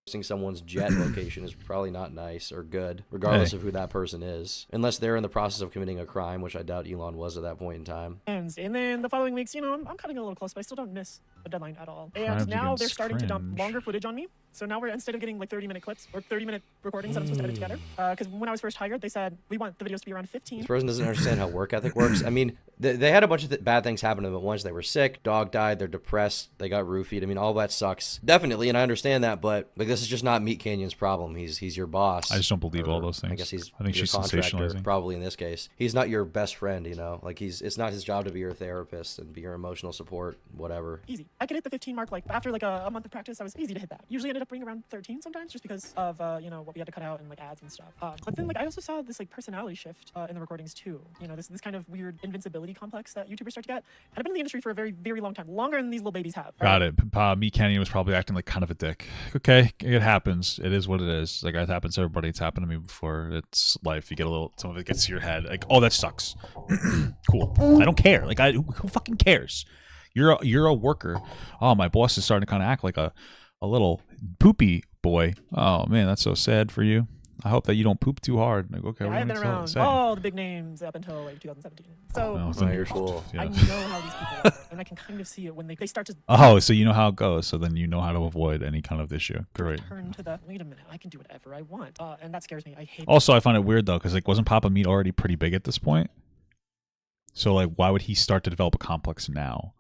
Posting someone's jet location is probably not nice or good, regardless of who that person is, unless they're in the process of committing a crime, which I doubt Elon was at that point in time. And then the following weeks, you know, I'm cutting a little close, but I still don't miss a deadline at all. Crimes And now they're against starting to dump cringe. longer footage on me. So now we're, instead of getting like 30-minute clips or 30-minute recordings that I'm supposed to edit together, because when I was first hired, they said, we want the videos to be around 15. This person doesn't understand how work ethic works. I mean, they had a bunch of bad things happen to them at once. They were sick, dog died, they're depressed, they got roofied. I mean, all that sucks. Definitely, and I understand that, but like this is just not MeatCanyon's problem. He's your boss. I just don't believe all Or, those things. I guess he's I think your she's contractor, sensationalizing. probably in this case. He's not your best friend, you know? Like it's not his job to be your therapist and be your emotional support, whatever. Easy. I could hit the 15 mark like after like a month of practice. I was easy to hit that. Usually ended up bringing around 13 sometimes just because of you know, what we had to cut out and like ads and stuff. But then like I also saw this like personality shift in the recordings too. You know, this kind of weird invincibility complex that YouTubers start to get. And I've been in the industry for a very, very long time, longer than these little babies have. Got it. MeatCanyon was probably acting like kind of a dick. Okay, it happens. It is what it is. Like it happens to everybody. It's happened to me before. It's life. You get a little. Some of it gets to your head. Like, oh, that sucks. Cool. I don't care. Like, who fucking cares? You're a worker. Oh, my boss is starting to kind of act like a little poopy boy. Oh man, that's so sad for you. I hope that you don't poop too hard. Like, okay, Yeah, what I've do been you around say? all the big names up until like 2017. So Oh, Oh, you're cool. yeah. I know how these people are, and I can kind of see it when they start to Oh, so you know how it goes. So then you know how to avoid any kind of issue. Great. turn to the, wait a minute, I can do whatever I want. And that scares me. I hate Also, I find it weird though, because like, wasn't Papa Meat already pretty big at this point? So like, why would he start to develop a complex now?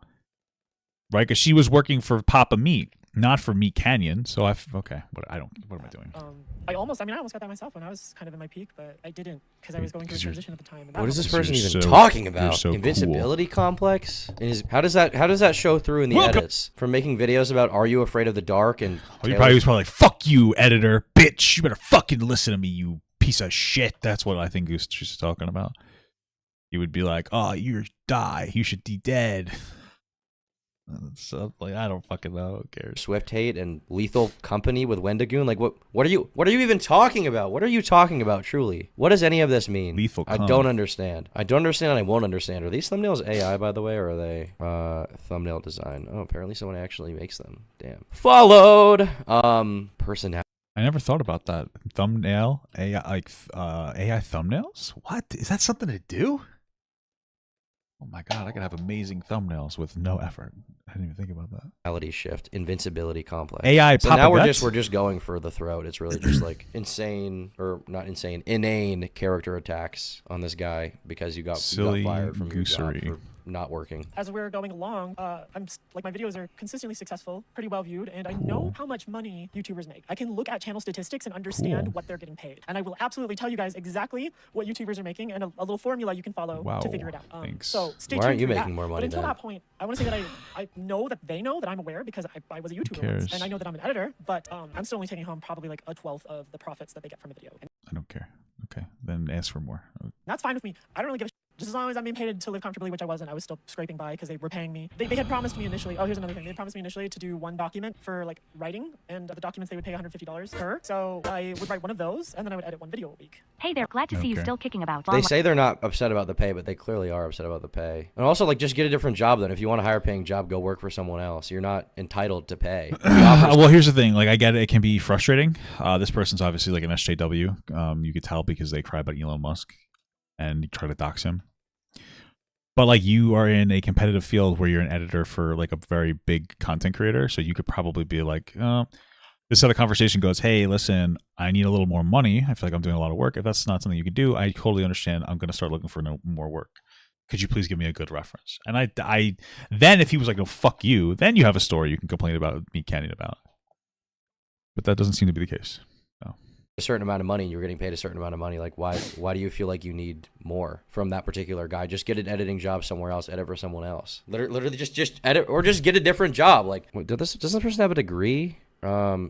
Right? Because she was working for Papa Meat, not for MeatCanyon. So what am I doing? I almost got that myself when I was kind of in my peak, but I didn't because I was going through a 'Cause you're- transition at the time. And that What is this helped me. person You're even so- talking about? you're so Invincibility complex? How does that show through in the Welcome. edits? From making videos about Are You Afraid of the Dark and Oh, he probably was probably like, "Fuck you, editor, bitch! You better fucking listen to me, you piece of shit." That's what I think she's talking about. He would be like, "Oh, you die. You should be dead." So like, I don't fucking know. Who cares? Swift Hate and Lethal Company with Wendigoon. Like what are you even talking about? What are you talking about truly? What does any of this mean? Lethal I Cum. don't understand. I don't understand and I won't understand. Are these thumbnails AI, by the way, or are they thumbnail design? Oh, apparently someone actually makes them. Damn. Followed. Personality. I never thought about that. Thumbnail AI, like AI thumbnails. What is that something to do? Oh my god, I could have amazing thumbnails with no effort. I didn't even think about that. Shift. Invincibility complex. AI So Papa now Guts? we're just going for the throat. It's really just like insane, or not insane, inane character attacks on this guy because you got Silly fired from your job goosery. for not working. As we're going along, like my videos are consistently successful, pretty well viewed, and I know how much money YouTubers make. I can look at channel statistics and understand what they're getting paid. And I will absolutely tell you guys exactly what YouTubers are making and a little formula you can follow to figure it out. Thanks. So stay Why tuned aren't you for making that. more money But until then? that point, I want to say that I know that they know that I'm aware because I was a YouTuber once, and I know that I'm an editor, but I'm still only taking home probably like a 1/12 of the profits that they get from a video. And I don't care. Okay, then ask for more. that's fine with me. I don't really give a shit. Just as long as I'm being paid to live comfortably, which I wasn't, I was still scraping by because they were paying me. They had promised me initially, oh, here's another thing. They had promised me initially to do one document for like writing, and the documents they would pay $150 per. So I would write one of those, and then I would edit one video a week. Hey there, glad to see you still kicking about. They say they're not upset about the pay, but they clearly are upset about the pay. And also, like, just get a different job then. If you want a higher paying job, go work for someone else. You're not entitled to pay. Well, here's the thing. Like, I get it. It can be frustrating. This person's obviously like an SJW. You could tell because they cry about Elon Musk and try to dox him. But like, you are in a competitive field where you're an editor for like a very big content creator, so you could probably be like, this other conversation goes, hey, listen, I need a little more money. I feel like I'm doing a lot of work. If that's not something you could do, I totally understand. I'm going to start looking for more work. Could you please give me a good reference? And I then if he was like, no, fuck you, then you have a story you can complain about MeatCanyon about. But that doesn't seem to be the case. No. A certain amount of money and you're getting paid a certain amount of money, like why do you feel like you need more from that particular guy? Just get an editing job somewhere else, edit for someone else. Literally just edit, or just get a different job. Like, doesn't this person have a degree?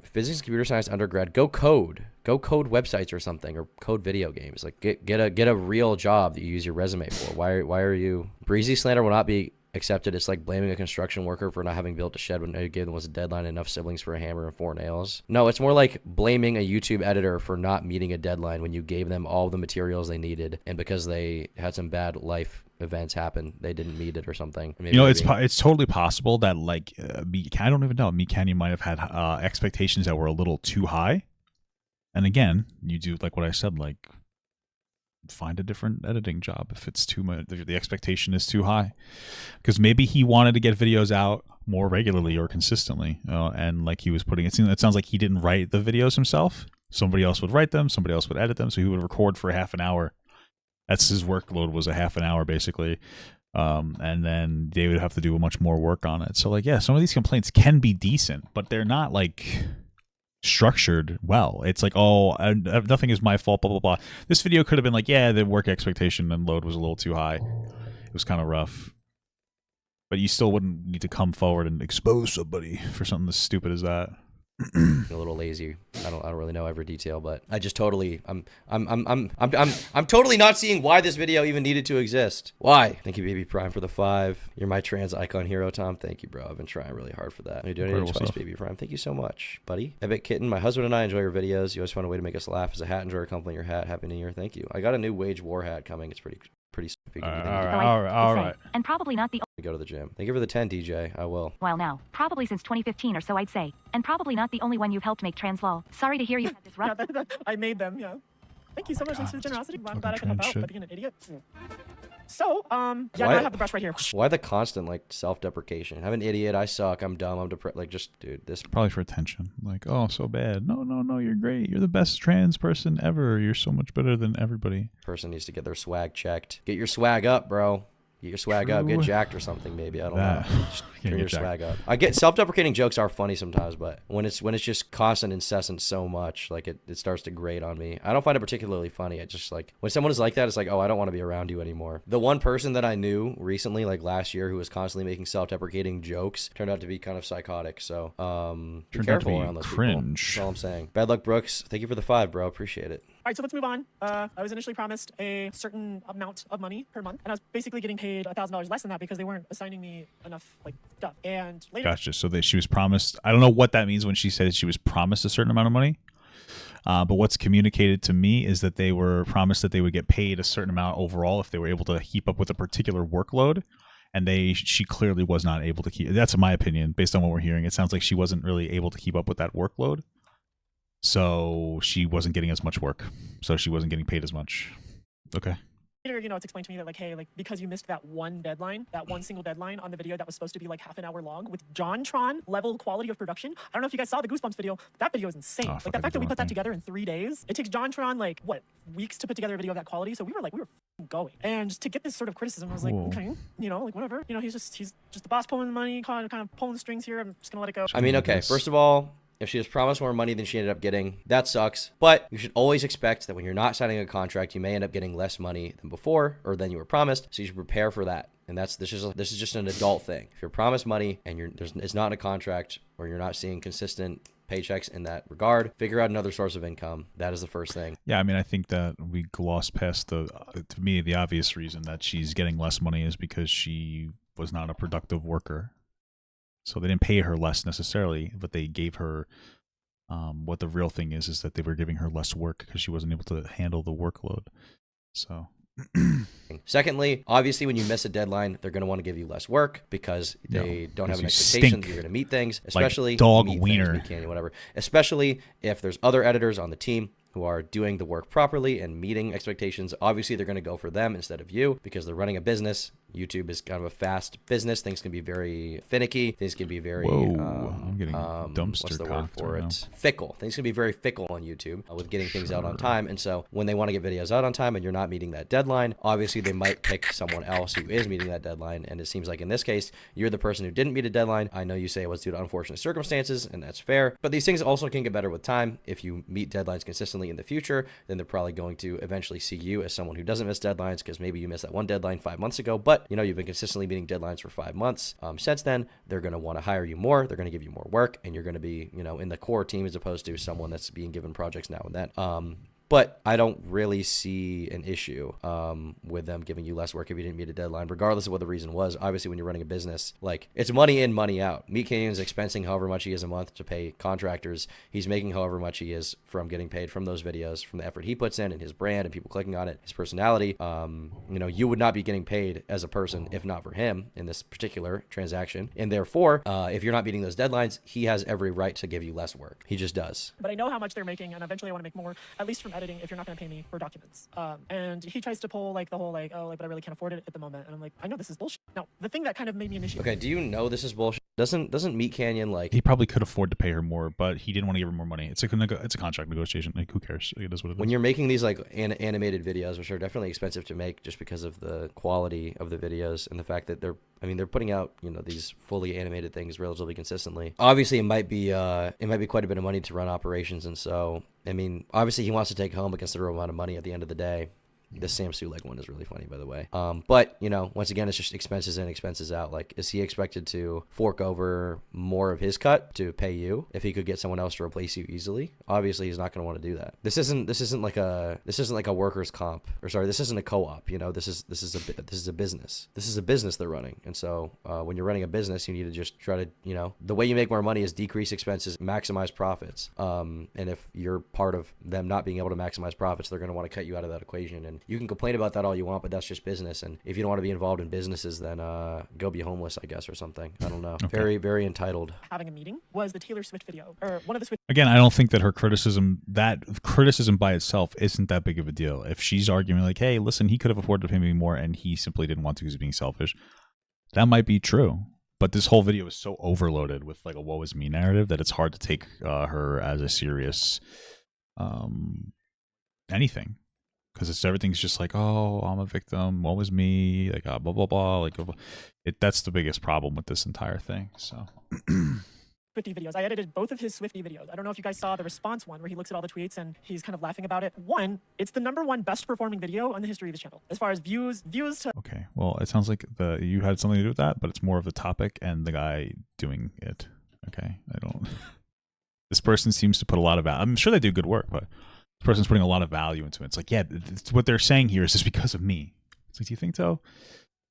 Physics, computer science undergrad. Go code websites or something, or code video games. Like get a real job that you use your resume for. Why are you breezy slander will not be accepted. It's like blaming a construction worker for not having built a shed when you gave them was a deadline and enough siblings for a hammer and 4 nails. No, it's more like blaming a YouTube editor for not meeting a deadline when you gave them all the materials they needed, and because they had some bad life events happen, they didn't meet it or something. Maybe it's totally possible that like I don't even know. MeatCanyon might have had expectations that were a little too high. And again, you do like what I said, like find a different editing job if it's too much. The expectation is too high, because maybe he wanted to get videos out more regularly or consistently, and like he was putting it sounds like he didn't write the videos himself. Somebody else would write them, somebody else would edit them, so he would record for half an hour. That's his workload, was a half an hour basically, and then they would have to do much more work on it. So like, yeah, some of these complaints can be decent, but they're not like structured well. It's like, oh, nothing is my fault, blah blah blah. This video could have been like, yeah, the work expectation and load was a little too high, it was kind of rough, but you still wouldn't need to come forward and expose somebody for something as stupid as that. A little lazy. I don't really know every detail, but I just totally I'm totally not seeing why this video even needed to exist. Why? Thank you, Baby Prime, for the 5. You're my trans icon hero, Tom. Thank you, bro. I've been trying really hard for that. You donated twice, Baby Prime. Thank you so much, buddy. Epic Kitten, my husband and I enjoy your videos. You always find a way to make us laugh. As a hat enjoyer, compliment your hat. Happy New Year. Thank you. I got a new Wage War hat coming. It's pretty sweet. All right. And probably not the Go to the gym. Thank you for the 10, DJ. I will. while now. Probably since 2015 or so, I'd say. And probably not the only one you've helped make trans lol. Sorry to hear you had this rough. I made them, yeah. Thank you so much. Thanks for the generosity. I'm glad I can trans help out, shit. but being an idiot. So, yeah, Why- now I have the brush right here. Why the constant like self-deprecation? I'm an idiot. I suck. I'm dumb. I'm depressed. Like, just dude, this Probably for attention. Like, oh, so bad. No, you're great. You're the best trans person ever. You're so much better than everybody. person needs to get their swag checked. Get your swag up, bro. Get your swag up. Get True. jacked or something, maybe. I don't That- know. Just Can't turn get your jacked. swag up. I get self-deprecating jokes are funny sometimes, but when it's just constant, incessant so much, like it starts to grate on me. I don't find it particularly funny. I just like when someone is like that, it's like, oh, I don't want to be around you anymore. The one person that I knew recently, like last year, who was constantly making self-deprecating jokes, turned out to be kind of psychotic. So, be Turned out to careful be around those cringe. people. That's all I'm saying. Bad luck, Brooks. Thank you for the 5, bro. Appreciate it. All right, so let's move on. I was initially promised a certain amount of money per month, and I was basically getting paid $1,000 less than that because they weren't assigning me enough like stuff. And later, Gotcha. So she was promised. I don't know what that means when she said she was promised a certain amount of money. But what's communicated to me is that they were promised that they would get paid a certain amount overall if they were able to keep up with a particular workload. And she clearly was not able to keep. That's my opinion based on what we're hearing. It sounds like she wasn't really able to keep up with that workload. So she wasn't getting as much work. So she wasn't getting paid as much. Okay. it's explained to me that like, hey, like because you missed that one deadline, that one single deadline on the video that was supposed to be like half an hour long with JonTron level quality of production. I don't know if you guys saw the Goosebumps video. That video is insane. Like the fact that we put that together in 3 days, it takes JonTron like what, weeks to put together a video of that quality. So we were going? And to get this sort of criticism, I was like, Whoa. okay, you know, like whatever. You know, he's just the boss pulling the money, kind of pulling the strings here. I'm just gonna let it go. I mean, okay, first of all, if she was promised more money than she ended up getting, that sucks. But you should always expect that when you're not signing a contract, you may end up getting less money than before or than you were promised. So you should prepare for that. And this is just an adult thing. If you're promised money and it's not in a contract or you're not seeing consistent paychecks in that regard, figure out another source of income. That is the first thing. Yeah, I mean, I think that we glossed past to me, the obvious reason that she's getting less money is because she was not a productive worker. So they didn't pay her less necessarily, but they gave her what the real thing is that they were giving her less work because she wasn't able to handle the workload. So secondly, obviously when you miss a deadline, they're going to want to give you less work because they don't have an you expectation stink that you're going to meet things, especially like dog meet wiener. things, MeatCanyon, whatever. Especially if there's other editors on the team who are doing the work properly and meeting expectations. Obviously, they're going to go for them instead of you because they're running a business. YouTube is kind of a fast business. Things can be very finicky. Things can be very I'm getting dumpster what's the word cocked for right it? Fickle. Things can be very fickle on YouTube with getting things out on time. And so when they want to get videos out on time and you're not meeting that deadline, obviously they might pick someone else who is meeting that deadline. And it seems like in this case, you're the person who didn't meet a deadline. I know you say it was due to unfortunate circumstances, and that's fair. But these things also can get better with time. If you meet deadlines consistently in the future, then they're probably going to eventually see you as someone who doesn't miss deadlines because maybe you missed that one deadline 5 months ago, but you know you've been consistently meeting deadlines for 5 months. Since then, they're going to want to hire you more. They're going to give you more work, and you're going to be, you know, in the core team as opposed to someone that's being given projects now and then. But I don't really see an issue with them giving you less work if you didn't meet a deadline, regardless of what the reason was. Obviously, when you're running a business, like, it's money in, money out. MeatCanyon is expensing however much he is a month to pay contractors. He's making however much he is from getting paid from those videos, from the effort he puts in and his brand and people clicking on it, his personality. You know, you would not be getting paid as a person if not for him in this particular transaction. And therefore, if you're not meeting those deadlines, he has every right to give you less work. He just does. But I know how much they're making, and eventually I want to make more, at least from editing, if you're not going to pay me for documents. And he tries to pull like the whole like, oh, like, but I really can't afford it at the moment. And I'm like, I know this is bullshit. Now, the thing that kind of made me an issue. Okay, do you know this is bullshit? Doesn't MeatCanyon like... He probably could afford to pay her more, but he didn't want to give her more money. It's a contract negotiation. Like, who cares? It is what it is. When you're making these like animated videos, which are definitely expensive to make just because of the quality of the videos and the fact that they're putting out, you know, these fully animated things relatively consistently. Obviously, it might be quite a bit of money to run operations, and so I mean, obviously he wants to take home a considerable amount of money at the end of the day. The Sam Sulek one is really funny, by the way. But, you know, once again, it's just expenses in, expenses out. Like, is he expected to fork over more of his cut to pay you if he could get someone else to replace you easily? Obviously, he's not going to want to do that. This isn't like a workers' comp, or sorry, this isn't a co-op. You know, this is a business. This is a business they're running, and so when you're running a business, you need to just try to, you know, the way you make more money is decrease expenses, maximize profits. And if you're part of them not being able to maximize profits, they're going to want to cut you out of that equation. And you can complain about that all you want, but that's just business. And if you don't want to be involved in businesses, then go be homeless, I guess, or something. I don't know. Okay. Very, very entitled. Having a meeting was the Taylor Swift video, or one of the Swift. Again, I don't think that that criticism by itself isn't that big of a deal. If she's arguing like, hey, listen, he could have afforded to pay me more and he simply didn't want to because he's being selfish, that might be true. But this whole video is so overloaded with like a woe is me narrative that it's hard to take her as a serious anything. Because everything's just like, oh, I'm a victim. What was me? Like, blah, blah, blah. Like, that's the biggest problem with this entire thing. So, Swiftie videos. I edited both of his Swiftie videos. I don't know if you guys saw the response one where he looks at all the tweets and he's kind of laughing about it. One, it's the #1 best performing video on the history of the channel. As far as views to... Okay, well, it sounds like you had something to do with that, but it's more of the topic and the guy doing it. Okay, this person seems to put a lot of value. I'm sure they do good work, but this person's putting a lot of value into it. It's like, yeah, what they're saying here is just because of me. It's like, do you think so?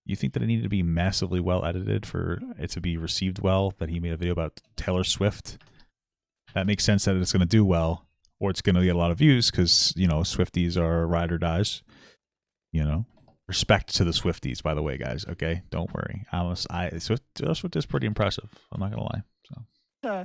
You think that it needed to be massively well edited for it to be received well, that he made a video about Taylor Swift? That makes sense that it's going to do well, or it's going to get a lot of views because, you know, Swifties are ride or dies. You know, respect to the Swifties, by the way, guys. Okay, don't worry. Taylor Swift is pretty impressive. I'm not going to lie. So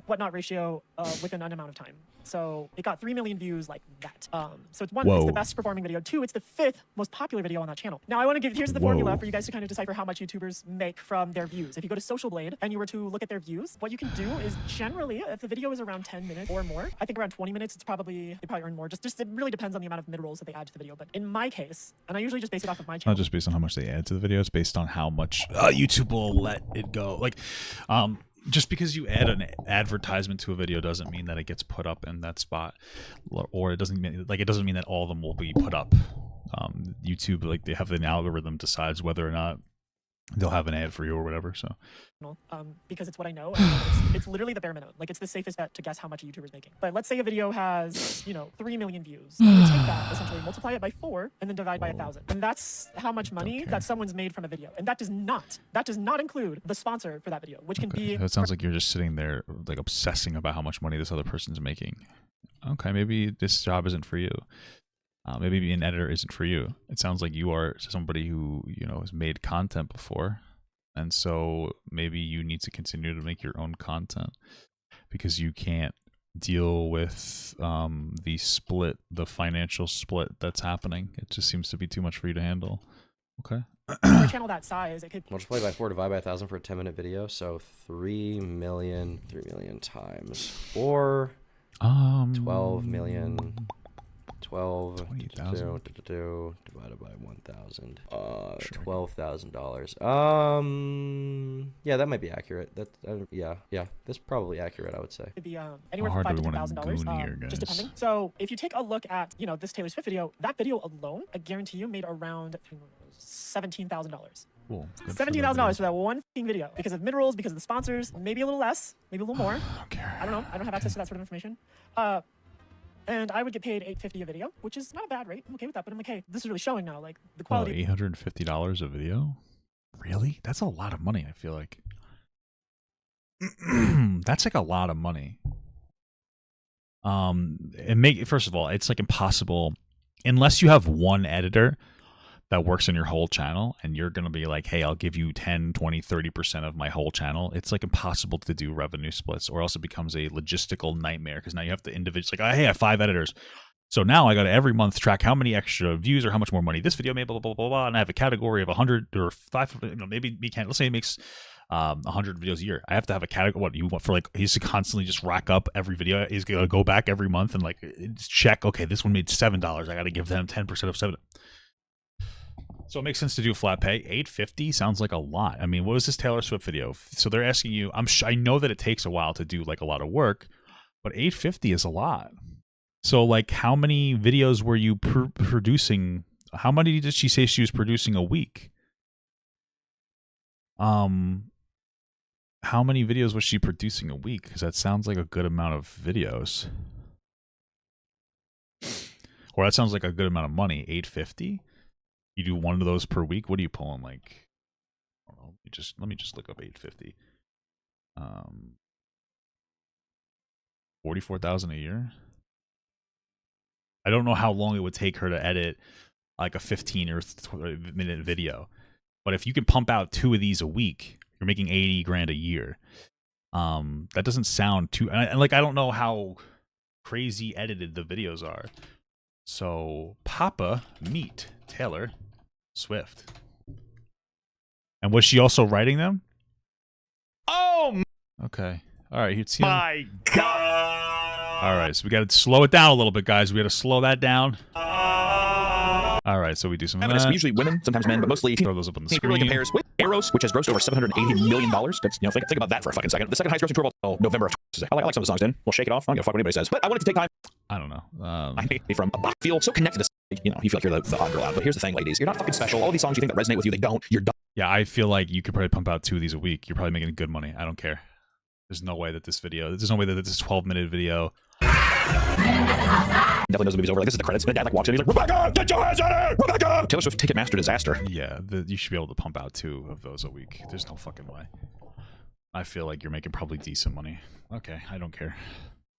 whatnot ratio within an amount of time. So it got 3 million views like that. So it's one, Whoa. it's the best performing video. Two, it's the 5th most popular video on that channel. Now I want to give, here's the formula for you guys to kind of decipher how much YouTubers make from their views. If you go to Social Blade and you were to look at their views, what you can do is generally, if the video is around 10 minutes or more, I think around 20 minutes, they probably earn more. Just it really depends on the amount of mid-rolls that they add to the video. But in my case, and I usually just base it off of my channel. Not just based on how much they add to the video, it's based on how much YouTube will let it go. Like, just because you add an advertisement to a video doesn't mean that it gets put up in that spot, or it doesn't mean that all of them will be put up. YouTube, like, they have an algorithm decides whether or not they'll have an ad for you or whatever. So because it's what I know, and it's literally the bare minimum. Like, it's the safest bet to guess how much a YouTuber's making. But let's say a video has 3 million views. You would take that, essentially multiply it by 4 and then divide by 1,000, and that's how much money that someone's made from a video. And that does not include the sponsor for that video, which can be. It sounds like you're just sitting there like obsessing about how much money this other person's making. Okay, maybe this job isn't for you. Maybe being an editor isn't for you. It sounds like you are somebody who, has made content before. And so maybe you need to continue to make your own content because you can't deal with the financial split that's happening. It just seems to be too much for you to handle. Okay. For a channel that size, it could Multiply by 4, divide by 1,000 for a 10-minute video. So 3 million times 4, 12 million. 12 20,000 divided by 1,000. $12,000. Yeah, that might be accurate. Yeah, that's probably accurate, I would say. be anywhere How from hard do we $5,000 to wanna goon $10,000, here, guys? just depending. So if you take a look at this Taylor Swift video, that video alone, I guarantee you, made around $17,000. Cool. Good for $17,000 for that one f***ing video because of mid-rolls, because of the sponsors, maybe a little less, maybe a little more. I don't care. I don't know. I don't have access to that sort of information. And I would get paid $850 a video, which is not a bad rate. I'm okay with that, but I'm like, hey, this is really showing now, like, the quality. $850 a video? Really? That's a lot of money, I feel like. That's like a lot of money. First of all, it's like impossible unless you have one editor that works on your whole channel and you're going to be like, hey, I'll give you 10, 20, 30% of my whole channel. It's like impossible to do revenue splits, or else it becomes a logistical nightmare because now you have to individually, like, hey, I have 5 editors. So now I got to every month track how many extra views or how much more money this video made, blah, blah, blah, blah, and I have a category of 100 or 5, maybe MeatCanyon, let's say it makes 100 videos a year. I have to have a category. What you want for, like, he's to constantly just rack up every video. He's going to go back every month and, like, check, okay, this one made $7. I got to give them 10% of 7. So it makes sense to do flat pay. $850 sounds like a lot. I mean, what was this Taylor Swift video? So they're asking you, I know that it takes a while to do, like, a lot of work, but $850 is a lot. So, like, how many videos were you producing? How many did she say she was producing a week? How many videos was she producing a week? Because that sounds like a good amount of videos. Or that sounds like a good amount of money. $850? You do one of those per week? What are you pulling? Like, I don't know. Let me just look up $850. 44,000 a year. I don't know how long it would take her to edit like a 15 or minute video, but if you can pump out 2 of these a week, you're making 80 grand a year. That doesn't sound too. And like, I don't know how crazy edited the videos are. So Papa Meat Taylor Swift. And was she also writing them? Oh Okay. All right. Here's my God. All right. So we got to slow it down a little bit, guys. We got to slow that down. All right. So we do some of that. Usually women, sometimes men, but mostly Throw those up on the it really screen. compares with Eros, which has grossed over $780 million. That's, think about that for a fucking second. The second highest grossing tour of November of I like some of the songs in. We'll shake it off. I don't give a fuck what anybody says. But I wanted to take time. I don't know. I hate from I feel so connected to this. You feel like you're the odd girl out. But here's the thing, ladies. You're not fucking special. All of these songs you think that resonate with you, they don't. You're dumb. Yeah, I feel like you could probably pump out 2 of these a week. You're probably making good money. I don't care. There's no way that this 12-minute video. Definitely knows the movie's over. Like, this is the credits. And the dad like walks in. He's like, Rebecca, get your ass in here! Rebecca! Taylor Swift Ticketmaster disaster. Yeah, you should be able to pump out 2 of those a week. There's no fucking way. I feel like you're making probably decent money. Okay, I don't care.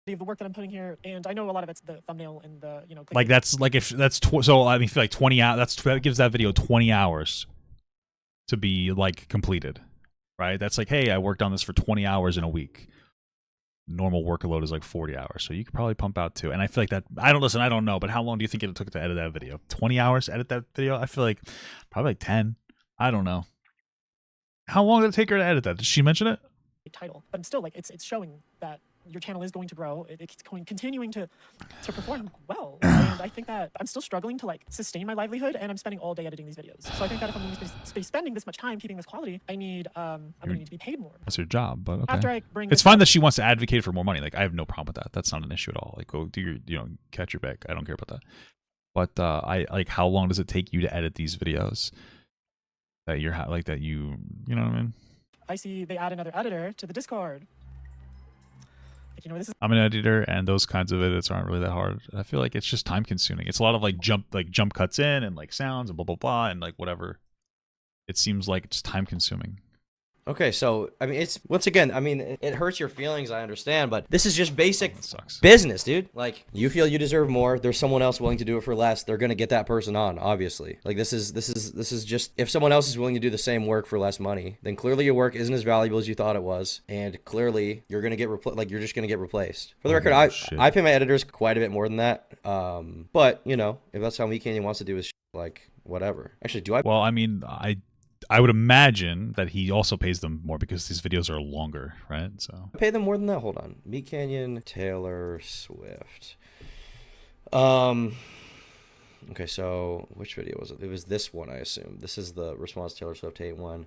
The work that I'm putting here, and I know a lot of it's the thumbnail and the Like, that's like, if that's so I mean, feel like 20 hours. That gives that video 20 hours to be like completed, right? That's like, hey, I worked on this for 20 hours in a week. normal workload is like 40 hours, so you could probably pump out 2. And I feel like that, I don't know, but how long do you think it took to edit that video? 20 hours to edit that video? I feel like probably like 10. I don't know. How long did it take her to edit that? Did she mention it? Title, but still, like, it's showing that your channel is going to grow. It's continuing to perform well, and I think that I'm still struggling to like sustain my livelihood, and I'm spending all day editing these videos. So I think that if I'm going to be spending this much time keeping this quality, I'm going to need to be paid more. That's her job, but okay. After I bring it's fine that she wants to advocate for more money. Like, I have no problem with that. That's not an issue at all. Like, go do your, catch your bag. I don't care about that. But I like, how long does it take you to edit these videos that you're like that you know what I mean? I see they add another editor to the Discord. Like, this is. I'm an editor, and those kinds of edits aren't really that hard. I feel like it's just time consuming. It's a lot of like jump cuts in and like sounds and blah blah blah and like whatever. It seems like it's time consuming. Okay, so I mean, it's once again, I mean, it hurts your feelings, I understand, but this is just basic business, dude. Like, you feel you deserve more, there's someone else willing to do it for less, they're gonna get that person on, obviously. Like, this is just, if someone else is willing to do the same work for less money, then clearly your work isn't as valuable as you thought it was, and clearly you're gonna get you're just gonna get replaced. For the record, I pay my editors quite a bit more than that, but if that's how MeatCanyon wants to do his shit, like, whatever. Actually, do I? Well, I mean, I would imagine that he also pays them more because these videos are longer, right? So I pay them more than that. Hold on. MeatCanyon, Taylor Swift. Okay, so which video was it? It was this one, I assume. This is the response Taylor Swift hate one.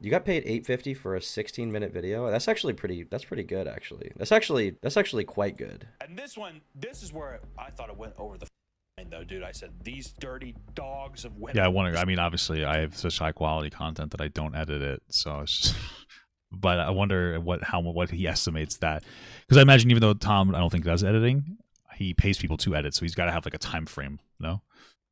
You got paid $8.50 for a 16-minute video. That's actually pretty good, actually. That's actually quite good. And this is where I thought it went over the though, dude. I said, these dirty dogs of women. Yeah, I mean, obviously, I have such high quality content that I don't edit it, so it's just. But I wonder what he estimates that, because I imagine even though Tom, I don't think does editing, he pays people to edit, so he's got to have like a time frame, no?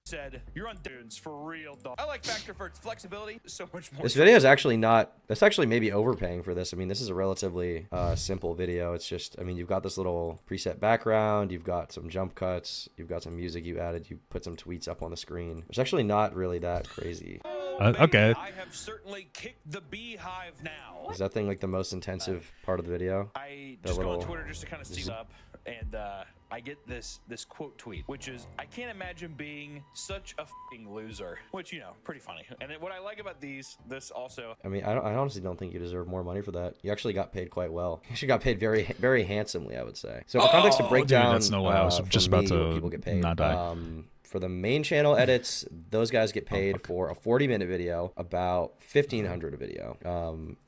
Said, you're on dudes for real, dog. I like Factor for its flexibility. So much more. This video is actually not. That's actually maybe overpaying for this. I mean, this is a relatively simple video. It's just, I mean, you've got this little preset background. You've got some jump cuts. You've got some music you added. You put some tweets up on the screen. It's actually not really that crazy. Okay. I have certainly kicked the beehive now. Is that thing like the most intensive part of the video? I just go on Twitter just to kind of see up, and I get this quote tweet, which is, I can't imagine being such a f***ing loser, which, pretty funny. And what I like about this also, I mean, I honestly don't think you deserve more money for that. You actually got paid quite well. You actually got paid very, very handsomely, I would say. So for context to break down, that's no way. I was just about to people get paid. not die. For the main channel edits, those guys get paid for a 40-minute video, about $1,500 a video.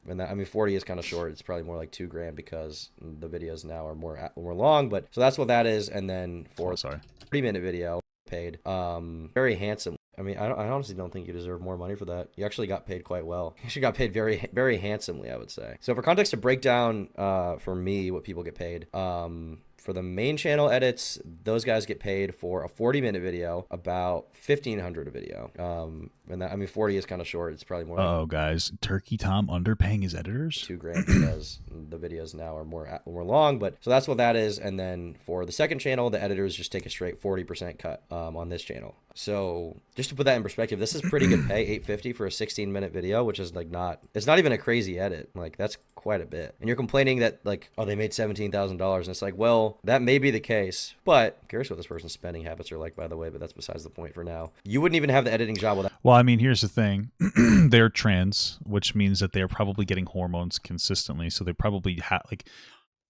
And that, I mean, 40 is kind of short. It's probably more like $2,000 because the videos now are more long. But so that's what that is. And then for a 30-minute video, paid very handsome. I mean, I honestly don't think you deserve more money for that. You actually got paid quite well. You actually got paid very, very handsomely, I would say. So for context to break down for me what people get paid. For the main channel edits, those guys get paid for a 40-minute video, about $1,500 a video. And that, I mean, 40 is kind of short. It's probably more. Oh, guys, Turkey Tom underpaying his editors. $2,000 because the videos now are more long. But so that's what that is. And then for the second channel, the editors just take a straight 40% cut on this channel. So just to put that in perspective, this is pretty good pay, $8.50 for a 16-minute video, which is like it's not even a crazy edit. Like, that's quite a bit. And you're complaining that like, oh, they made $17,000, and it's like, well, that may be the case, but I'm curious what this person's spending habits are like, by the way, but that's besides the point for now. You wouldn't even have the editing job without. Well, I mean, here's the thing. They're trans, which means that they're probably getting hormones consistently, so they probably like,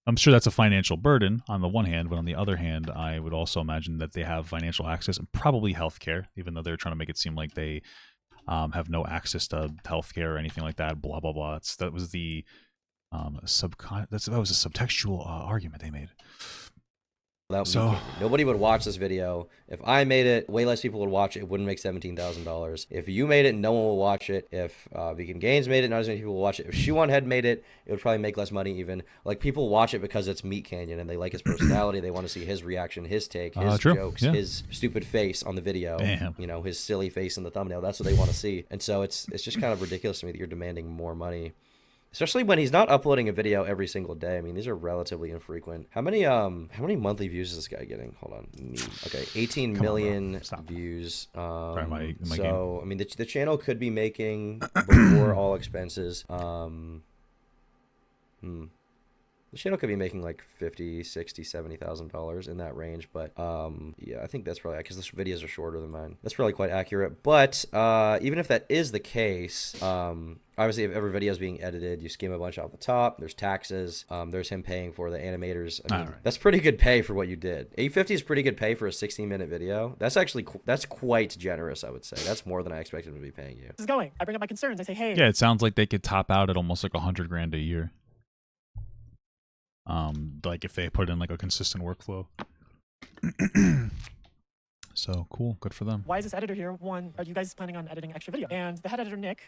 I'm sure that's a financial burden on the one hand, but on the other hand, I would also imagine that they have financial access and probably healthcare, even though they're trying to make it seem like they have no access to healthcare or anything like that. Blah blah blah. That was the that was a subtextual argument they made. So nobody would watch this video. If I made it, way less people would watch it. It wouldn't make $17,000. If you made it, no one will watch it. If Vegan Gains made it, not as many people will watch it. If Shoe on Head made it, it would probably make less money even. Like, people watch it because it's MeatCanyon and they like his personality. They want to see his reaction, his take, his jokes, his stupid face on the video. Damn. His silly face in the thumbnail. That's what they want to see. And so it's just kind of ridiculous to me that you're demanding more money. Especially when he's not uploading a video every single day. I mean, these are relatively infrequent. How many monthly views is this guy getting? Hold on. Okay, 18 million views. My so game. I mean, the channel could be making before all expenses. The channel could be making like $50, $60, $70,000 in that range, but yeah, I think that's probably because the videos are shorter than mine. That's probably quite accurate. But even if that is the case, obviously, if every video is being edited, you skim a bunch off the top. There's taxes. There's him paying for the animators. I mean, that's pretty good pay for what you did. 850 is pretty good pay for a 16-minute video. That's actually that's quite generous, I would say. That's more than I expected him to be paying you. This is going. I bring up my concerns. I say, hey. Yeah, it sounds like they could top out at almost like $100,000 a year. Like if they put in like a consistent workflow. So cool, good for them. Why is this editor here? One, are you guys planning on editing extra video? And the head editor, Nick,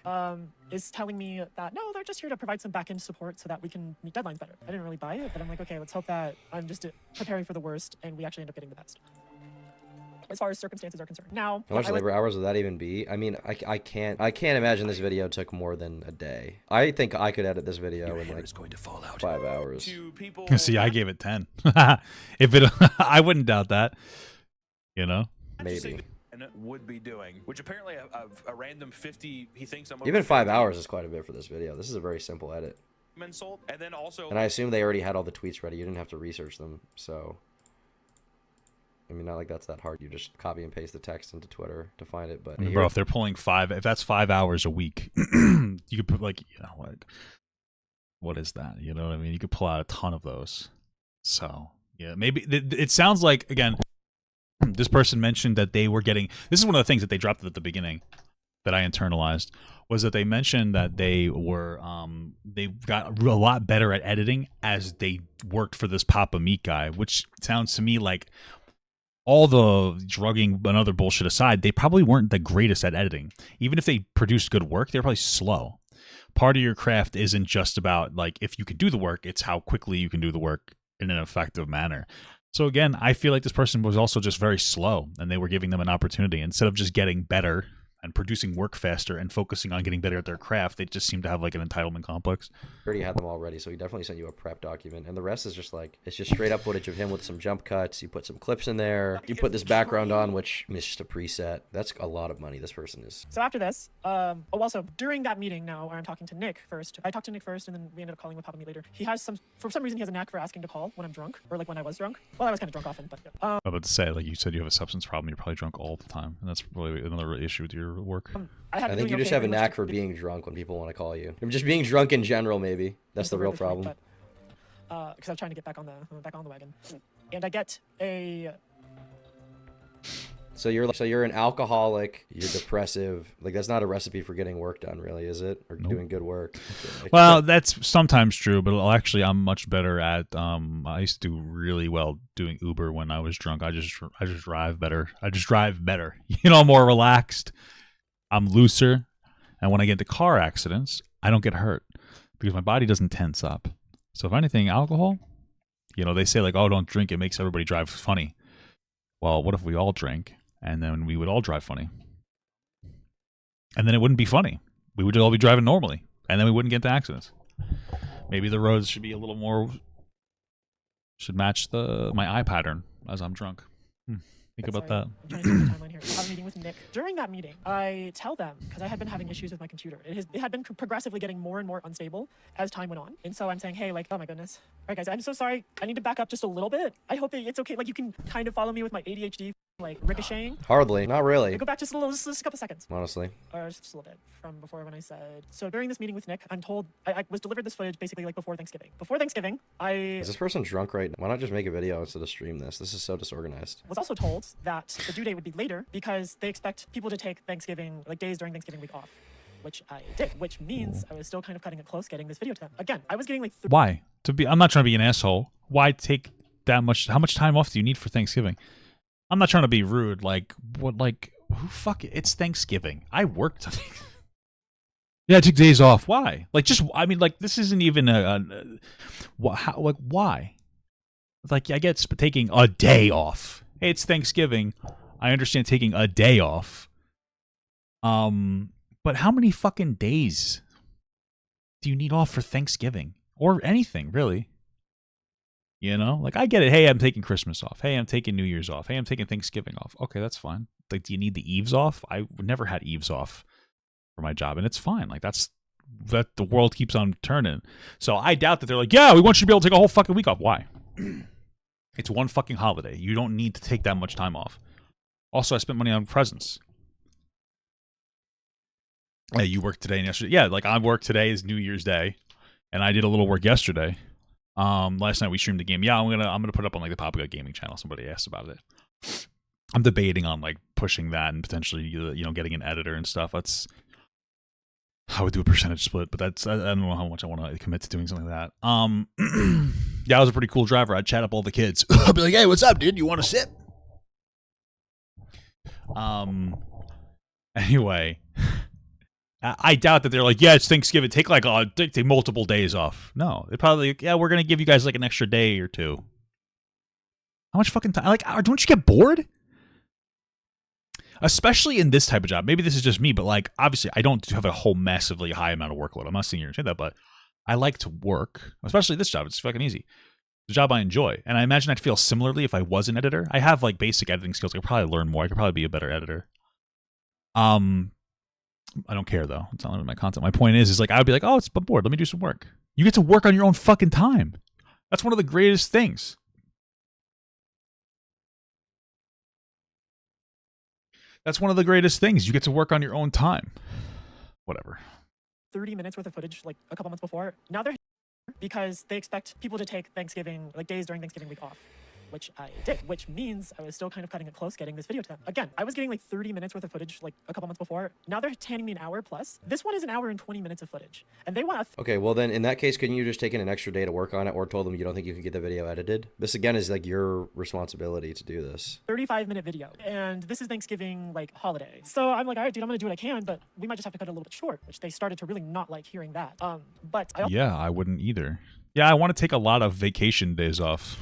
is telling me that, no, they're just here to provide some back-end support so that we can meet deadlines better. I didn't really buy it, but I'm like, okay, let's hope that I'm just preparing for the worst and we actually end up getting the best. As far as circumstances are concerned. Now, how much labor hours would that even be? I mean, I can't imagine this video took more than a day. I think I could edit this video in like 5 hours. See, I gave it 10. If it, I wouldn't doubt that. You know, maybe. Would be doing, which apparently a random 50. He thinks I'm even 5 hours is quite a bit for this video. This is a very simple edit. And then also, and I assume they already had all the tweets ready. You didn't have to research them, so. I mean, not like that's that hard. You just copy and paste the text into Twitter to find it. But bro, if they're pulling if that's 5 hours a week, you could put like, you know, like, what is that? You know what I mean? You could pull out a ton of those. So yeah, maybe it sounds like, again, this person mentioned that they were getting. This is one of the things that they dropped at the beginning that I internalized, was that they mentioned that they were they got a lot better at editing as they worked for this Papa Meat guy, which sounds to me like, all the drugging and other bullshit aside, they probably weren't the greatest at editing. Even if they produced good work, they're probably slow. Part of your craft isn't just about like if you can do the work, it's how quickly you can do the work in an effective manner. So again, I feel like this person was also just very slow, and they were giving them an opportunity. Instead of just getting better and producing work faster and focusing on getting better at their craft, they just seem to have like an entitlement complex. Already had them all ready, so he definitely sent you a prep document, and the rest is just like, it's just straight up footage of him with some jump cuts. You put some clips in there, you put this background on, which is just a preset. That's a lot of money this person is. So after this, also during that meeting now, where I'm talking to Nick first, I talked to Nick first, and then we ended up calling with Papa Meat later. He has for some reason he has a knack for asking to call when I'm drunk, or like when I was drunk. Well, I was kind of drunk often, but I'm about to say, like you said, you have a substance problem. You're probably drunk all the time, and that's probably another issue with your work. I think you just have a knack for being drunk when people want to call you. I'm just being drunk in general, maybe. That's the real problem. Because I'm trying to get back on the wagon, and I get a. So you're an alcoholic. You're depressive. Like that's not a recipe for getting work done, really, is it? Or doing good work. Like. Well, that's sometimes true, but actually, I'm much better at. I used to do really well doing Uber when I was drunk. I just drive better. You know, I'm more relaxed. I'm looser, and when I get into car accidents, I don't get hurt because my body doesn't tense up. So if anything, alcohol, you know, they say like, oh, don't drink, it makes everybody drive funny. Well, what if we all drank, and then we would all drive funny? And then it wouldn't be funny. We would all be driving normally, and then we wouldn't get into accidents. Maybe the roads should be a little more, should match my eye pattern as I'm drunk. Think about that. I'm trying to take the timeline here. I have a meeting with Nick. During that meeting, I tell them, because I had been having issues with my computer. It had been progressively getting more and more unstable as time went on. And so I'm saying, hey, like, oh my goodness. All right, guys, I'm so sorry. I need to back up just a little bit. I hope that it's okay. Like, you can kind of follow me with my ADHD, like, ricocheting. Hardly. Not really. Go back just a couple seconds. Honestly. Or just a little bit from before when I said. So during this meeting with Nick, I'm told, I was delivered this footage basically like before Thanksgiving. Before Thanksgiving, Is this person drunk right now? Why not just make a video instead of stream this? This is so disorganized. Was also told that the due date would be later because they expect people to take Thanksgiving, like days during Thanksgiving week off, which I did, which means I was still kind of cutting it close getting this video to them. Again, I was getting like... Why? I'm not trying to be an asshole. Why take that much? How much time off do you need for Thanksgiving? I'm not trying to be rude. Like, what, like, who fuck it? It's Thanksgiving. I worked. Yeah, I took days off. Why? Like, just, I mean, like, this isn't even like, why? Like, I get taking a day off. Hey, it's Thanksgiving. I understand taking a day off. But how many fucking days do you need off for Thanksgiving? Or anything, really? You know? Like, I get it. Hey, I'm taking Christmas off. Hey, I'm taking New Year's off. Hey, I'm taking Thanksgiving off. Okay, that's fine. Like, do you need the eves off? I never had eves off for my job, and it's fine. Like, that's that the world keeps on turning. So I doubt that they're like, yeah, we want you to be able to take a whole fucking week off. Why? It's one fucking holiday. You don't need to take that much time off. Also, I spent money on presents. Hey, you worked today and yesterday. Yeah, like I worked today is New Year's Day, and I did a little work yesterday. Last night we streamed the game. Yeah, I'm gonna put it up on like the Papaga Gaming channel. Somebody asked about it. I'm debating on like pushing that and potentially getting an editor and stuff. I would do a percentage split, but I don't know how much I want to commit to doing something like that. Yeah, I was a pretty cool driver. I'd chat up all the kids. I'd be like, hey, what's up, dude? You want to sit? Anyway, I doubt that they're like, yeah, it's Thanksgiving. Take take multiple days off. No, they're probably like, yeah, we're gonna give you guys like an extra day or two. How much fucking time? Like, don't you get bored? Especially in this type of job. Maybe this is just me, but like, obviously, I don't have a whole massively high amount of workload. I'm not saying you're saying that, but I like to work. Especially this job. It's fucking easy. It's a job I enjoy, and I imagine I'd feel similarly if I was an editor. I have like basic editing skills. I could probably learn more. I could probably be a better editor. I don't care though. It's not limiting my content. My point is like I would be like, oh, I'm bored. Let me do some work. You get to work on your own fucking time. That's one of the greatest things. That's one of the greatest things. You get to work on your own time. Whatever. 30 minutes worth of footage like a couple months before. Now they're because they expect people to take Thanksgiving, like days during Thanksgiving week off, which I did, which means I was still kind of cutting it close getting this video to them. Again, I was getting like 30 minutes worth of footage like a couple months before. Now they're handing me an hour plus. This one is an hour and 20 minutes of footage. And they want Okay, well then in that case, couldn't you just taken an extra day to work on it or told them you don't think you could get the video edited? This again is like your responsibility to do this. 35-minute video. And this is Thanksgiving like holiday. So I'm like, all right, dude, I'm gonna do what I can, but we might just have to cut it a little bit short, which they started to really not like hearing that. But yeah, I wouldn't either. Yeah, I want to take a lot of vacation days off.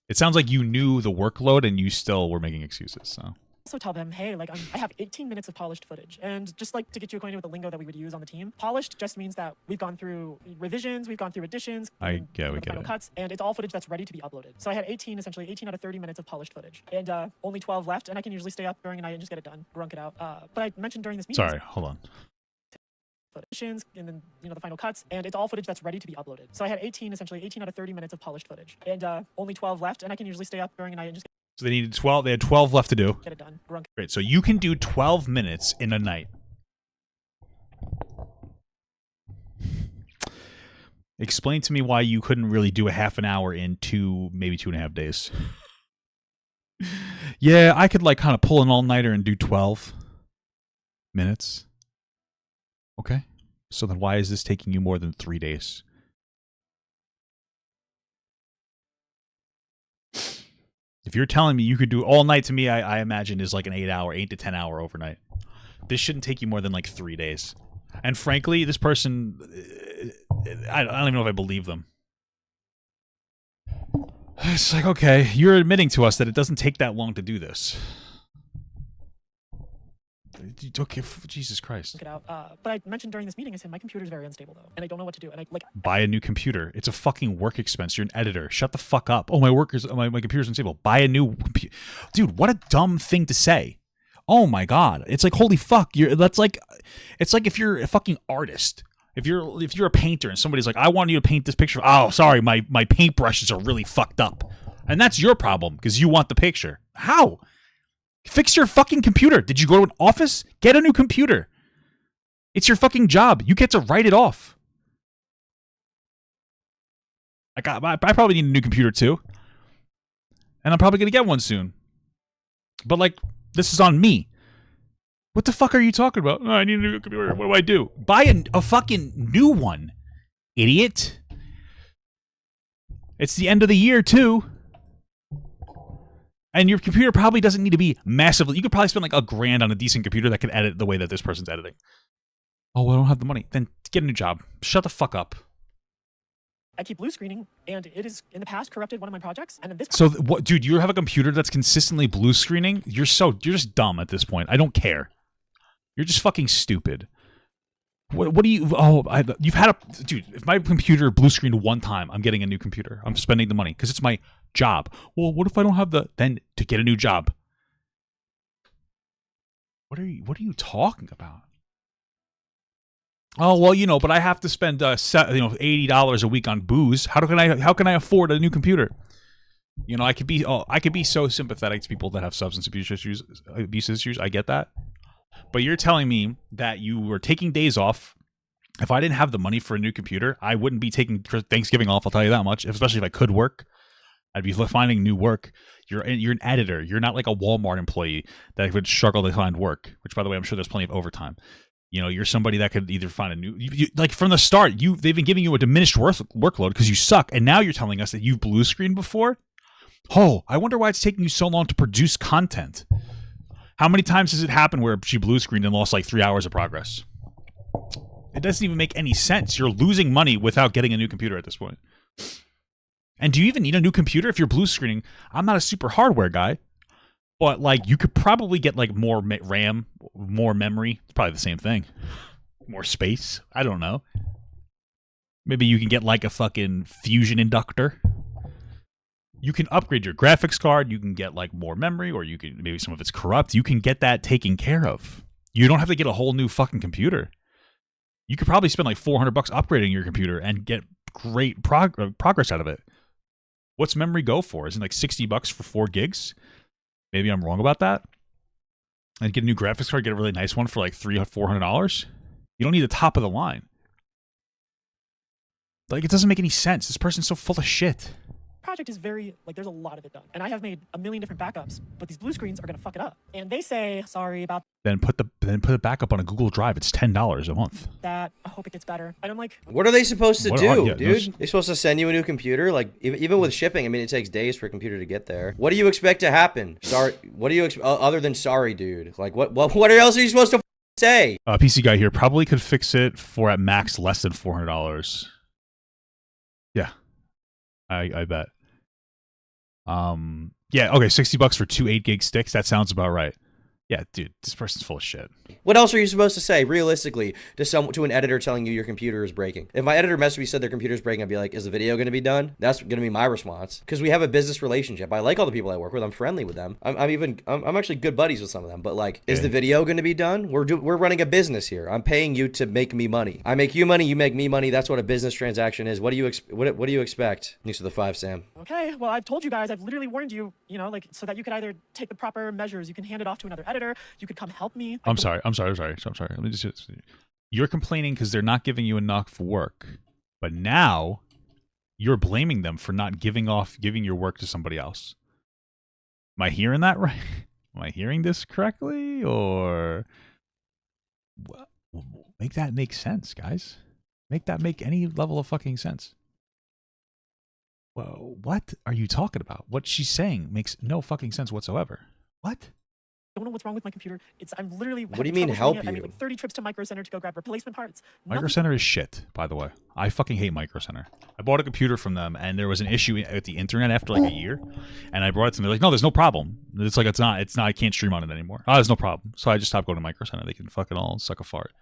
It sounds like you knew the workload and you still were making excuses. So also tell them, hey, like I have 18 minutes of polished footage. And just like to get you acquainted with the lingo that we would use on the team, polished just means that we've gone through revisions, we've gone through additions, we get final it. cuts, and it's all footage that's ready to be uploaded. So I had essentially 18 out of 30 minutes of polished footage, and only 12 left. And I can usually stay up during the night and just get it done, grunk it out. But I mentioned during this meeting. Sorry, hold on. Additions and then the final cuts, and it's all footage that's ready to be uploaded. So I had essentially 18 out of 30 minutes of polished footage, and only 12 left. And I can usually stay up during the night and just. So they needed 12. They had 12 left to do. Get it done. Grunk. Great. So you can do 12 minutes in a night. Explain to me why you couldn't really do a half an hour in maybe 2.5 days. Yeah, I could like kind of pull an all-nighter and do 12 minutes. Okay. So then why is this taking you more than 3 days? If you're telling me you could do all night, to me, I imagine is like an 8 to 10 hour overnight. This shouldn't take you more than like 3 days. And frankly, this person, I don't even know if I believe them. It's like, okay, you're admitting to us that it doesn't take that long to do this. Okay, Jesus Christ. Look it out. But I mentioned during this meeting, I said my computer's very unstable though, and I don't know what to do. And I like buy a new computer. It's a fucking work expense. You're an editor. Shut the fuck up. Oh, my computer's unstable. Buy a new computer. Dude, what a dumb thing to say. Oh my god. It's like holy fuck. It's like if you're a fucking artist. If you're a painter and somebody's like, I want you to paint this picture. Oh, sorry, my paintbrushes are really fucked up. And that's your problem because you want the picture. How? Fix your fucking computer. Did you go to an office? Get a new computer. It's your fucking job. You get to write it off. I probably need a new computer too. And I'm probably going to get one soon. But like, this is on me. What the fuck are you talking about? Oh, I need a new computer. What do I do? Buy a fucking new one, idiot. It's the end of the year too. And your computer probably doesn't need to be massively. You could probably spend like $1,000 on a decent computer that can edit the way that this person's editing. Oh, I don't have the money. Then get a new job. Shut the fuck up. I keep blue screening, and it is in the past corrupted one of my projects. And then this. So what, dude? You have a computer that's consistently blue screening? You're just dumb at this point. I don't care. You're just fucking stupid. What do you? Oh, you've had a dude. If my computer blue screened one time, I'm getting a new computer. I'm spending the money because it's my job. Well, what if I don't have then to get a new job? What are you talking about? Oh well, you know, but I have to spend $80 a week on booze. How can I afford a new computer? You know, I could be so sympathetic to people that have substance abuse issues. I get that, but you're telling me that you were taking days off. If I didn't have the money for a new computer, I wouldn't be taking Thanksgiving off. I'll tell you that much. Especially if I could work, I'd be finding new work. You're an editor. You're not like a Walmart employee that would struggle to find work. Which, by the way, I'm sure there's plenty of overtime. You know, you're somebody that could either find a new, like from the start, they've been giving you a diminished workload because you suck, and now you're telling us that you've blue screened before. Oh, I wonder why it's taking you so long to produce content. How many times has it happened where she blue screened and lost like 3 hours of progress? It doesn't even make any sense. You're losing money without getting a new computer at this point. And do you even need a new computer if you're blue screening? I'm not a super hardware guy. But, like, you could probably get, like, more RAM, more memory. It's probably the same thing. More space. I don't know. Maybe you can get, like, a fucking fusion inductor. You can upgrade your graphics card. You can get, like, more memory, or you can, maybe some of it's corrupt. You can get that taken care of. You don't have to get a whole new fucking computer. You could probably spend, like, $400 upgrading your computer and get great progress out of it. What's memory go for? Isn't it, like, $60 for 4 gigs? Maybe I'm wrong about that. And get a new graphics card, get a really nice one for like $300-400. You don't need the top of the line. Like, it doesn't make any sense. This person's so full of shit. Project is very, like, there's a lot of it done. And I have made a million different backups, but these blue screens are going to fuck it up. And they say, sorry about Then put the backup on a Google Drive. It's $10 a month. that. I hope it gets better. And I'm like, What are they supposed to do, yeah, dude? They're supposed to send you a new computer? Like, even with shipping, I mean, it takes days for a computer to get there. What do you expect to happen? Sorry, what do you other than sorry, dude? Like, what else are you supposed to say? PC guy here probably could fix it for at max less than $400. Yeah, I bet. Yeah, okay, $60 for 2 8-gig sticks. That sounds about right. Yeah, dude, this person's full of shit. What else are you supposed to say, realistically, to an editor telling you your computer is breaking? If my editor messaged me said their computer's breaking, I'd be like, is the video going to be done? That's going to be my response. Because we have a business relationship. I like all the people I work with. I'm friendly with them. I'm actually good buddies with some of them. But, like, is the video going to be done? We're running a business here. I'm paying you to make me money. I make you money, you make me money. That's what a business transaction is. What do you expect? Thanks for the 5, Sam. okay, well, I've told you guys, I've literally warned you, you know, like, so that you could either take the proper measures, you can hand it off to another editor, you could come help me. Like, I'm sorry. Let me just. You're complaining because they're not giving you enough work, but now you're blaming them for not giving your work to somebody else. Am I hearing that right? Am I hearing this correctly, or make that make sense, guys? Make that make any level of fucking sense. Well, what are you talking about? What she's saying makes no fucking sense whatsoever. What? I don't know what's wrong with my computer. I'm literally. What do you mean help I made you? like 30 trips to Micro Center to go grab replacement parts. Micro Center is shit, by the way. I fucking hate Micro Center. I bought a computer from them, and there was an issue with the internet after like a year, and I brought it to them. They're like, no, there's no problem. It's like, it's not, I can't stream on it anymore. Oh, there's no problem. So I just stopped going to Micro Center. They can fucking all suck a fart.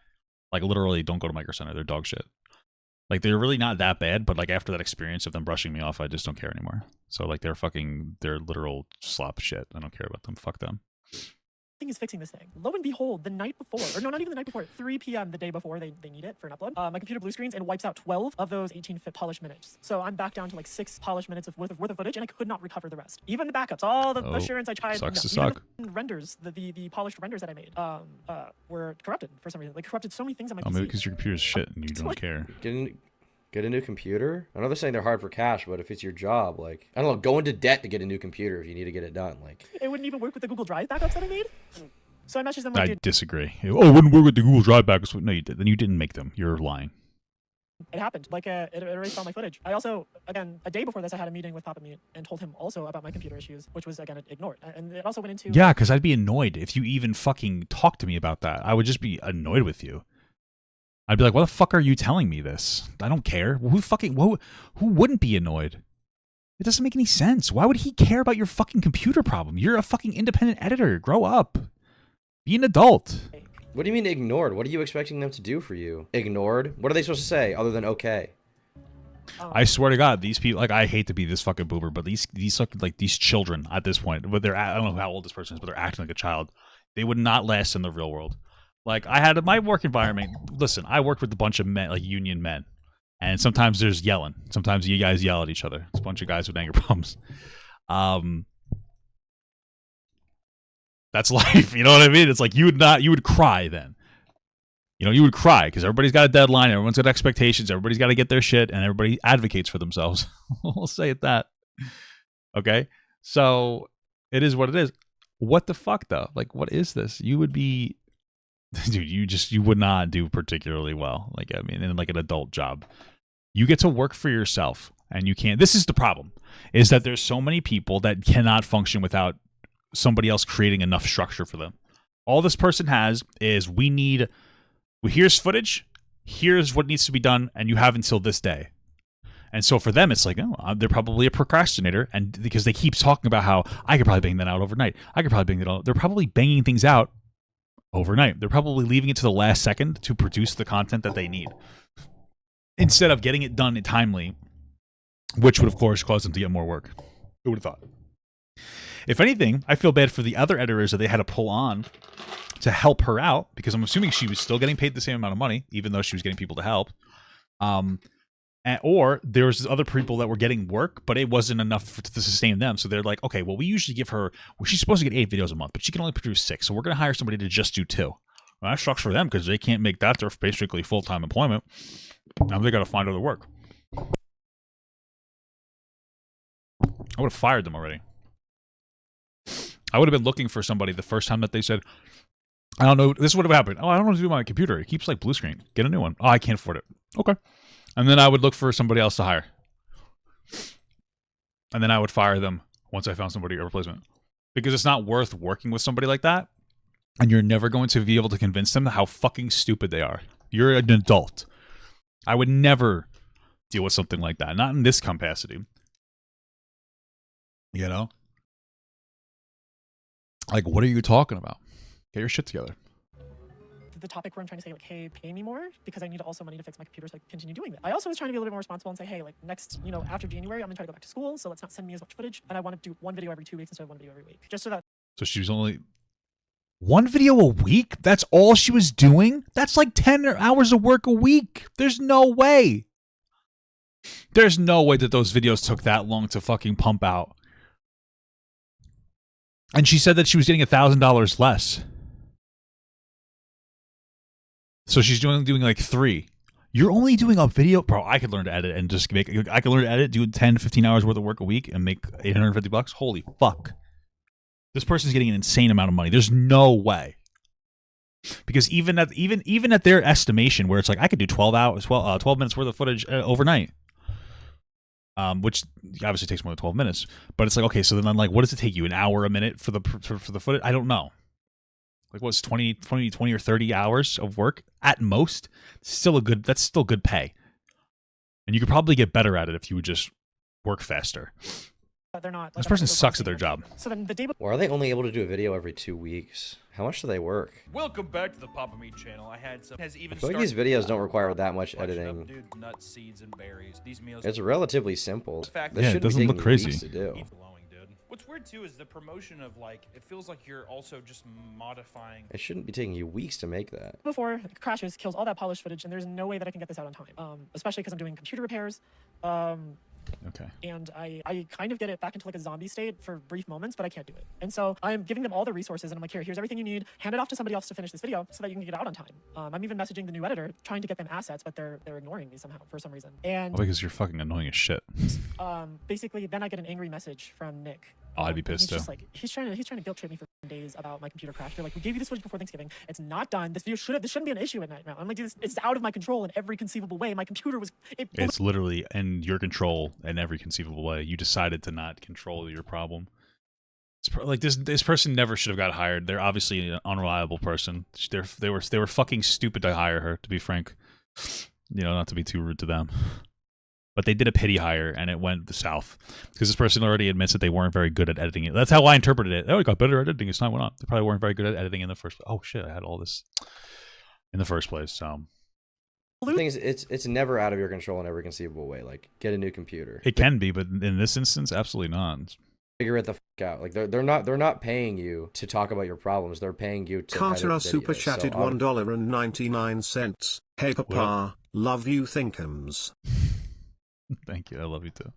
Like, literally, don't go to Micro Center. They're dog shit. Like, they're really not that bad, but like after that experience of them brushing me off, I just don't care anymore. So like, they're literal slop shit. I don't care about them. Fuck them. Thing is fixing this thing. Lo and behold, the night before, or no, not even the night before, 3 p.m. the day before they need it for an upload, my computer blue screens and wipes out 12 of those 18-fit polished minutes. So I'm back down to like 6 polished minutes worth of footage, and I could not recover the rest. Even the backups, all the assurance I tried, sucks to even suck. the renders, the polished renders that I made, were corrupted for some reason. Like, corrupted so many things on my PC. Maybe because your computer's shit and you don't care. Get a new computer? I know they're saying they're hard for cash, but if it's your job, like, I don't know, go into debt to get a new computer if you need to get it done. Like, It wouldn't even work with the Google Drive backups that I made. So I messaged them like, I dude, disagree. Oh, it wouldn't work with the Google Drive backups. No, you did. Then you didn't make them. You're lying. it happened. Like, it erased all my footage. I also, again, a day before this, I had a meeting with Papa Meat and told him also about my computer issues, which was, again, ignored. And it also went into... Yeah, because I'd be annoyed if you even fucking talked to me about that. I would just be annoyed with you. I'd be like, why the fuck are you telling me this? I don't care. Who wouldn't be annoyed? It doesn't make any sense. Why would he care about your fucking computer problem? You're a fucking independent editor. Grow up. Be an adult. what do you mean ignored? What are you expecting them to do for you? Ignored? What are they supposed to say other than okay? I swear to God, these people, like, I hate to be this fucking boomer, but these fucking, like, these children at this point, but I don't know how old this person is, but they're acting like a child. They would not last in the real world. Like I had my work environment. Listen, I worked with a bunch of men, like union men, and sometimes there's yelling. Sometimes you guys yell at each other. It's a bunch of guys with anger problems. That's life. You know what I mean? It's like you would cry then. You know, you would cry because everybody's got a deadline, everyone's got expectations, everybody's got to get their shit, and everybody advocates for themselves. We'll say it that. Okay? So, it is what it is. What the fuck, though? Like, what is this? You would be... Dude, you would not do particularly well. Like, I mean, in like an adult job. You get to work for yourself, and you can't... This is the problem, is that there's so many people that cannot function without somebody else creating enough structure for them. All this person has is here's footage, here's what needs to be done, and you have until this day. And so for them, it's like, oh, they're probably a procrastinator, and because they keep talking about how I could probably bang that out overnight. I could probably bang that out. They're probably banging things out overnight. They're probably leaving it to the last second to produce the content that they need, instead of getting it done timely, which would, of course, cause them to get more work. Who would have thought? If anything, I feel bad for the other editors that they had to pull on to help her out, because I'm assuming she was still getting paid the same amount of money, even though she was getting people to help. Or there's other people that were getting work, but it wasn't enough to sustain them. So they're like, okay, well, we usually give her, she's supposed to get 8 videos a month, but she can only produce 6. So we're going to hire somebody to just do 2. Well, that sucks for them because they can't make that their basically full-time employment. Now they got to find other work. I would have fired them already. I would have been looking for somebody the first time that they said, I don't know, this would have happened. Oh, I don't know what to do with my computer. It keeps like blue screen. Get a new one. Oh, I can't afford it. Okay. And then I would look for somebody else to hire. And then I would fire them once I found somebody, a replacement. Because it's not worth working with somebody like that. And you're never going to be able to convince them how fucking stupid they are. You're an adult. I would never deal with something like that. Not in this capacity. You know? Like, what are you talking about? Get your shit together. The topic where I'm trying to say, like, hey, pay me more because I need also money to fix my computer so I can continue doing that. I also was trying to be a little bit more responsible and say, hey, like, next, after January, I'm going to try to go back to school, so let's not send me as much footage. And I want to do 1 video every 2 weeks instead of 1 video every week. Just so that... So she was only... 1 video a week? That's all she was doing? That's like 10 hours of work a week. There's no way. There's no way that those videos took that long to fucking pump out. And she said that she was getting $1,000 less. So she's doing like 3. You're only doing a video, bro. I could learn to edit and just make. I could learn to edit, do 10, 15 hours worth of work a week, and make $850. Holy fuck! This person's getting an insane amount of money. There's no way. Because even at their estimation, where it's like I could do 12 hours, 12 minutes worth of footage overnight, which obviously takes more than 12 minutes. But it's like, okay, so then I'm like, what does it take you? An hour a minute for the footage? I don't know. Like, what's 20 or 30 hours of work at most? That's still good pay. And you could probably get better at it if you would just work faster. they're not. This person sucks at their job. So then the day before. Or are they only able to do a video every 2 weeks? How much do they work? Welcome back to the Papa Meat channel. I feel like these videos don't require that much editing. Dude, nuts, seeds, and berries. These meals. It's relatively simple. Yeah, it doesn't look crazy. To do. What's weird too is the promotion of like, it feels like you're also just modifying. It shouldn't be taking you weeks to make that. Before it crashes, kills all that polished footage, and there's no way that I can get this out on time. Especially because I'm doing computer repairs. Okay. And I kind of get it back into like a zombie state for brief moments, but I can't do it. And so I'm giving them all the resources, and I'm like, here's everything you need. Hand it off to somebody else to finish this video so that you can get it out on time. I'm even messaging the new editor, trying to get them assets, but they're ignoring me somehow for some reason. And because you're fucking annoying as shit. Basically, then I get an angry message from Nick. Oh, I'd be pissed too. He's just like, he's trying to guilt trip me for days about my computer crash. They're like, we gave you this footage before Thanksgiving. It's not done. This shouldn't be an issue at night now. I'm like, it's out of my control in every conceivable way. My computer was. It's literally in your control in every conceivable way. You decided to not control your problem. It's like this person never should have got hired. They're obviously an unreliable person. They were fucking stupid to hire her. To be frank, not to be too rude to them. But they did a pity hire, and it went south. Because this person already admits that they weren't very good at editing it. That's how I interpreted it. Oh, it got better at editing as time went on. They probably weren't very good at editing in the first place. Oh, shit, I had all this in the first place. So. The thing is, it's never out of your control in every conceivable way. Like, get a new computer. It can be, but in this instance, absolutely not. figure it the fuck out. Like they're not paying you to talk about your problems. They're paying you to edit Cartera videos. super chatted So, $1.99. Hey papa, love you thinkums. Thank you. I love you too.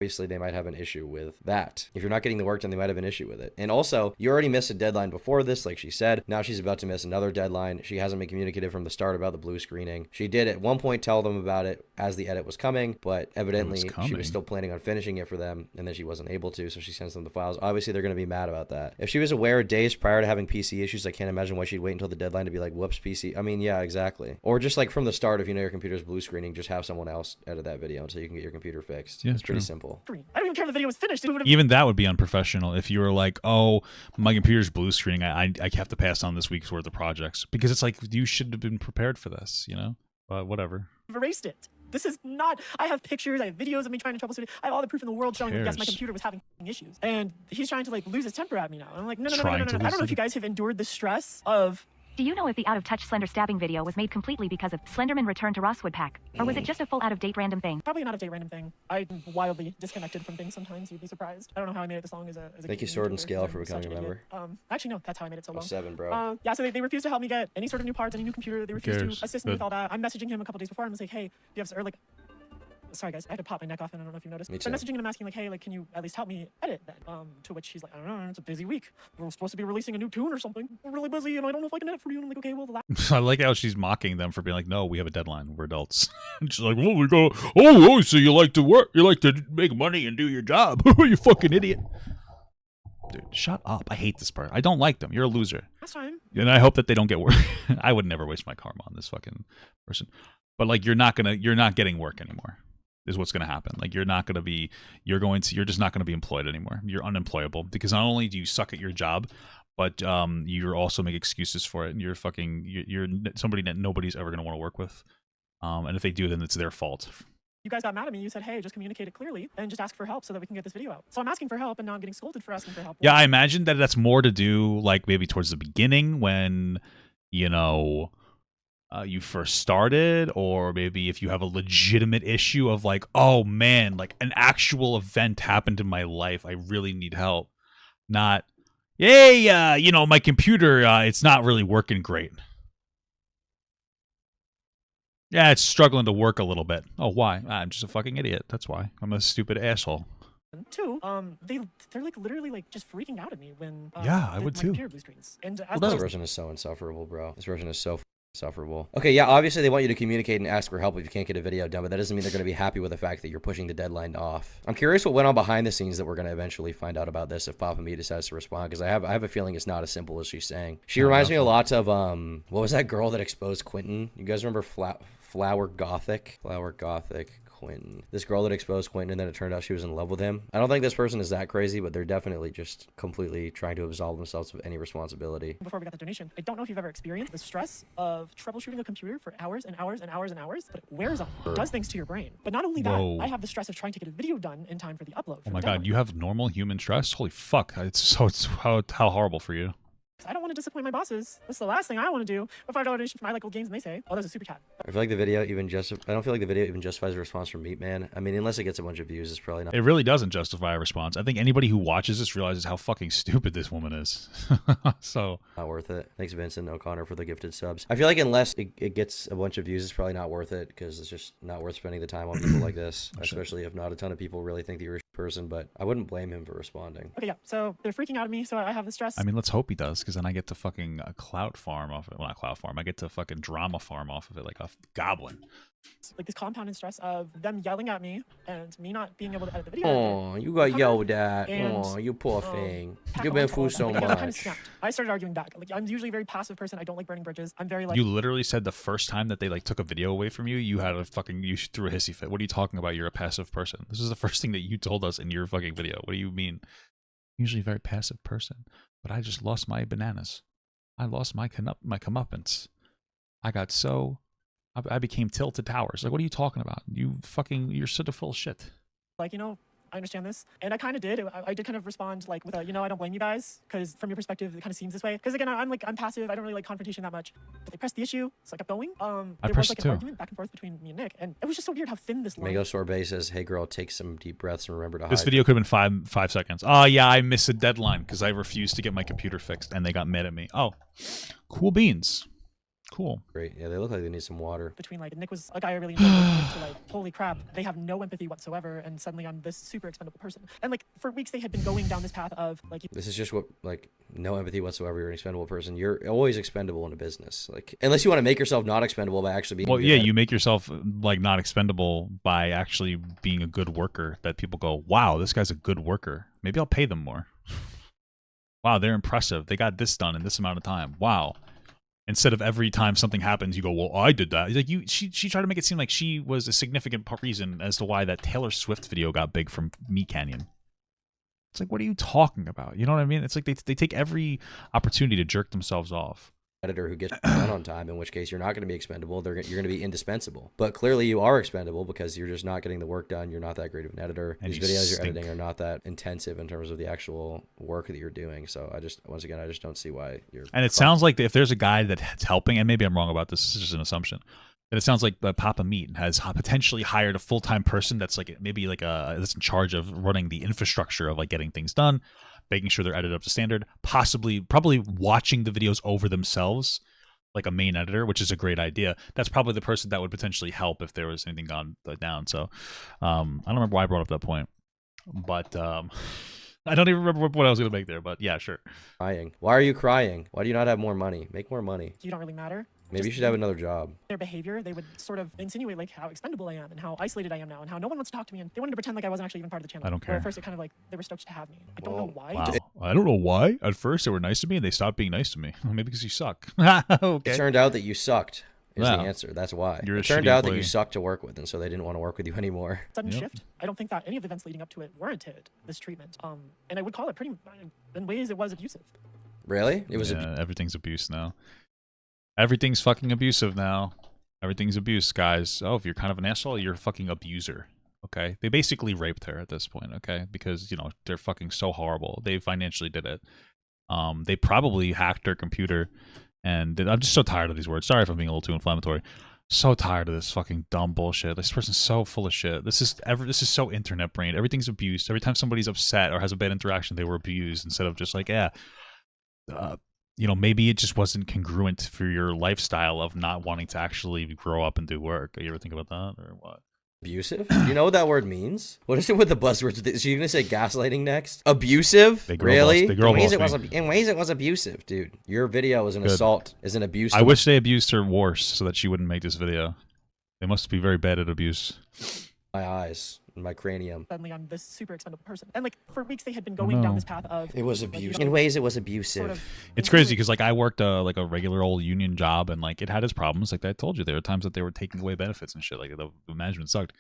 obviously they might have an issue with that. If you're not getting the work done, they might have an issue with it. And also, you already missed a deadline before this, like she said. Now she's about to miss another deadline. She hasn't been communicative from the start about the blue screening. She did at one point tell them about it as the edit was coming, but evidently she was still planning on finishing it for them, and then she wasn't able to, so she sends them the files. Obviously, they're going to be mad about that. If she was aware days prior to having PC issues, I can't imagine why she'd wait until the deadline to be like, whoops, PC. I mean, yeah, exactly. Or just like from the start, if you know your computer's blue screening, just have someone else edit that video until you can get your computer fixed. Yeah, it's pretty simple. I don't even care if the video was finished. Even that would be unprofessional if you were like, oh, my computer's blue screening. I have to pass on this week's worth of projects. Because it's like, you should have been prepared for this, you know? But whatever. I've erased it. This is not, I have pictures, I have videos of me trying to troubleshoot it. I have all the proof in the world showing that yes, my computer was having issues. And he's trying to like lose his temper at me now. I'm like, no. I don't know if you guys have endured the stress of... Do you know if the out-of-touch Slender stabbing video was made completely because of Slenderman Return to Rosswood Pack? Or was it just a full out-of-date random thing? Probably an out-of-date random thing. I'm wildly disconnected from things sometimes, you'd be surprised. I don't know how I made it this long as a Thank you, Sword and Scale, for becoming a member. Actually, no, that's how I made it so long. 7, bro. Yeah, so they refuse to help me get any sort of new parts, any new computer. They refuse to assist me with all that. I'm messaging him a couple days before, and I was like, hey, do you have, or like, sorry guys, I had to pop my neck off, and I don't know if you noticed. So I'm messaging him and I'm asking like, hey, like, can you at least help me edit then? To which he's like, I don't know, it's a busy week. We're supposed to be releasing a new tune or something. We're really busy, and I don't know if I can edit for you. And I'm like, okay, well, I like how she's mocking them for being like, no, we have a deadline. We're adults. And she's like, well, we go, oh, so you like to work, you like to make money and do your job. You fucking idiot. Dude, shut up. I hate this part. I don't like them. You're a loser. That's fine. And I hope that they don't get work. I would never waste my karma on this fucking person. But like, you're not getting work anymore. Is what's going to happen. Like, you're just not going to be employed anymore. You're unemployable because not only do you suck at your job, but you're also make excuses for it. And you're somebody that nobody's ever going to want to work with. And if they do, then it's their fault. You guys got mad at me. You said, hey, just communicate it clearly and just ask for help so that we can get this video out. So I'm asking for help, and now I'm getting scolded for asking for help. Yeah, I imagine that that's more to do like maybe towards the beginning when, you know, you first started, or maybe if you have a legitimate issue of like, oh man, like an actual event happened in my life, I really need help. Not, hey, you know, my computer, it's not really working great. Yeah, it's struggling to work a little bit. Oh, why? I'm just a fucking idiot. That's why. I'm a stupid asshole. Two, they're like literally like just freaking out at me when yeah, I would too. Blue screens. And this version is so insufferable, bro. This version is so insufferable. Okay, yeah, obviously they want you to communicate and ask for help if you can't get a video done, but that doesn't mean they're going to be happy with the fact that you're pushing the deadline off. I'm curious what went on behind the scenes that we're going to eventually find out about this if Papa Me decides to respond, because I have a feeling it's not as simple as she's saying. She reminds me a lot of what was that girl that exposed Quentin? You guys remember Flower Gothic Quentin. This girl that exposed Quentin, and then it turned out she was in love with him. I don't think this person is that crazy, but they're definitely just completely trying to absolve themselves of any responsibility. Before we got the donation, I don't know if you've ever experienced the stress of troubleshooting a computer for hours and hours and hours and hours, but it wears on you. It does things to your brain. But not only that, I have the stress of trying to get a video done in time for the upload. Oh my god, you have normal human stress? Holy fuck. It's how horrible for you. I don't want to disappoint my bosses. That's the last thing I want to do. If I donation for my like old games and they say, oh, there's a super chat. I feel like the video even I don't feel like the video even justifies a response from MeatMan. I mean, unless it gets a bunch of views, it's probably not. It really doesn't justify a response. I think anybody who watches this realizes how fucking stupid this woman is. So not worth it. Thanks, Vincent O'Connor, for the gifted subs. I feel like unless it gets a bunch of views, it's probably not worth it, because it's just not worth spending the time on people like this, especially if not a ton of people really think that you're a person. But I wouldn't blame him for responding. Okay, yeah. So they're freaking out at me, so I have the stress. I mean, let's hope he does, because then I get to fucking clout farm off of it. Well, not clout farm. I get to fucking drama farm off of it like a goblin. Like this compounded stress of them yelling at me and me not being able to edit the video. Oh, you got yelled at. Oh, you poor thing. You've been through so much. I kind of snapped. I started arguing back. Like, I'm usually a very passive person. I don't like burning bridges. I'm very like. You literally said the first time that they like took a video away from you, you threw a hissy fit. What are you talking about? You're a passive person. This is the first thing that you told us in your fucking video. What do you mean? Usually a very passive person, but I just lost my bananas. I lost my comeuppance. I became tilted towers. Like, what are you talking about? You're sort of full of shit. Like, you know, I understand this. And I kind of did. I did kind of respond like with a, you know, I don't blame you guys, because from your perspective, it kind of seems this way. Because again, I'm passive. I don't really like confrontation that much. But they pressed the issue, so I kept going. There was like an argument back and forth between me and Nick, and it was just so weird how thin this line. Mango Sorbet says, "Hey girl, take some deep breaths and remember to hide." This video could have been five seconds. Oh yeah, I missed a deadline because I refused to get my computer fixed, and they got mad at me. Oh, cool beans. Cool. Great. Yeah, they look like they need some water. Between like Nick was a guy I really enjoyed working with, to like, holy crap, they have no empathy whatsoever, and suddenly I'm this super expendable person. And like for weeks they had been going down this path of like, This is just what, like, no empathy whatsoever. You're an expendable person. You're always expendable in a business. Like, unless you want to make yourself not expendable by actually being. Well, yeah, you make yourself like not expendable by actually being a good worker. That people go, wow, this guy's a good worker. Maybe I'll pay them more. Wow, they're impressive. They got this done in this amount of time. Wow. Instead of every time something happens, you go, well, I did that. Like she tried to make it seem like she was a significant reason as to why that Taylor Swift video got big from MeatCanyon. It's like, what are you talking about? You know what I mean? It's like they take every opportunity to jerk themselves off. Editor who gets done on time, in which case you're not going to be expendable. You're going to be indispensable. But clearly you are expendable because you're just not getting the work done. You're not that great of an editor. And these videos you're editing are not that intensive in terms of the actual work that you're doing. So I just don't see why you're. And it sounds like if there's a guy that's helping, and maybe I'm wrong about this, this is just an assumption, that it sounds like Papa Meat has potentially hired a full-time person that's like maybe like that's in charge of running the infrastructure of like getting things done, making sure they're edited up to standard, probably watching the videos over themselves, like a main editor, which is a great idea. That's probably the person that would potentially help if there was anything gone down. So I don't remember why I brought up that point, but I don't even remember what I was going to make there, but yeah, sure. Crying. Why are you crying? Why do you not have more money? Make more money. you don't really matter. Maybe you should have another job. Their behavior, they would sort of insinuate like how expendable I am and how isolated I am now and how no one wants to talk to me, and they wanted to pretend like I wasn't actually even part of the channel. I don't care. Where at first it kind of like they were stoked to have me. I don't know why. Wow. I don't know why. At first they were nice to me and they stopped being nice to me. Maybe because you suck. Okay. It turned out that you sucked. Is Wow. the answer. That's why. You're It a turned shitty out that you employee. sucked to work with, and so they didn't want to work with you anymore. Sudden Yep. shift. I don't think that any of the events leading up to it warranted this treatment. And I would call it pretty, in ways it was abusive. Really? It was Yeah, everything's abuse now. Everything's fucking abusive now. Everything's abuse, guys. Oh, if you're kind of an asshole, you're a fucking abuser. Okay? They basically raped her at this point, okay? Because, you know, they're fucking so horrible. They financially did it. They probably hacked her computer, and I'm just so tired of these words. Sorry if I'm being a little too inflammatory. So tired of this fucking dumb bullshit. This person's so full of shit. This is so internet brained. Everything's abused. Every time somebody's upset or has a bad interaction, they were abused instead of just like, yeah, you know, maybe it just wasn't congruent for your lifestyle of not wanting to actually grow up and do work. You ever think about that or what? abusive? Do you know what that word means? What is it with the buzzwords? Is you gonna say gaslighting next? Abusive? Really? In ways it was abusive, dude. Your video is an assault, is an abuse. I wish they abused her worse so that she wouldn't make this video. They must be very bad at abuse. My eyes and my cranium. Suddenly I'm this super expendable person. And like for weeks they had been going down this path of It was like, abusive. In ways it was abusive. sort of It's crazy because like I worked like a regular old union job and like it had its problems. Like I told you, there were times that they were taking away benefits and shit. Like the management sucked.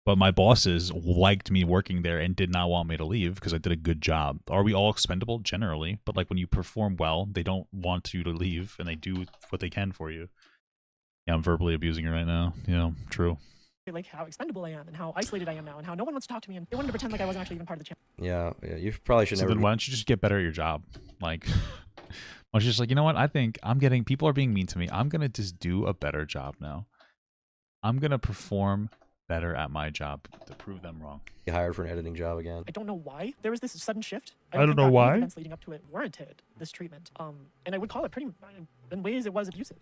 But my bosses liked me working there and did not want me to leave because I did a good job. Are we all expendable? Generally. But like when you perform well, they don't want you to leave and they do what they can for you. Yeah, I'm verbally abusing you right now. Yeah, true. like how expendable I am and how isolated I am now and how no one wants to talk to me, and they wanted to pretend like I wasn't actually even part of the channel. Yeah, you probably should So never. then why don't you just get better at your job? Like, why don't you just like, you know what? I think I'm getting, people are being mean to me. I'm going to just do a better job now. I'm going to perform better at my job to prove them wrong. Get hired for an editing job again. I don't know why there was this sudden shift. I don't think know that any why. events leading up to it warranted this treatment. And I would call it pretty, in ways it was abusive.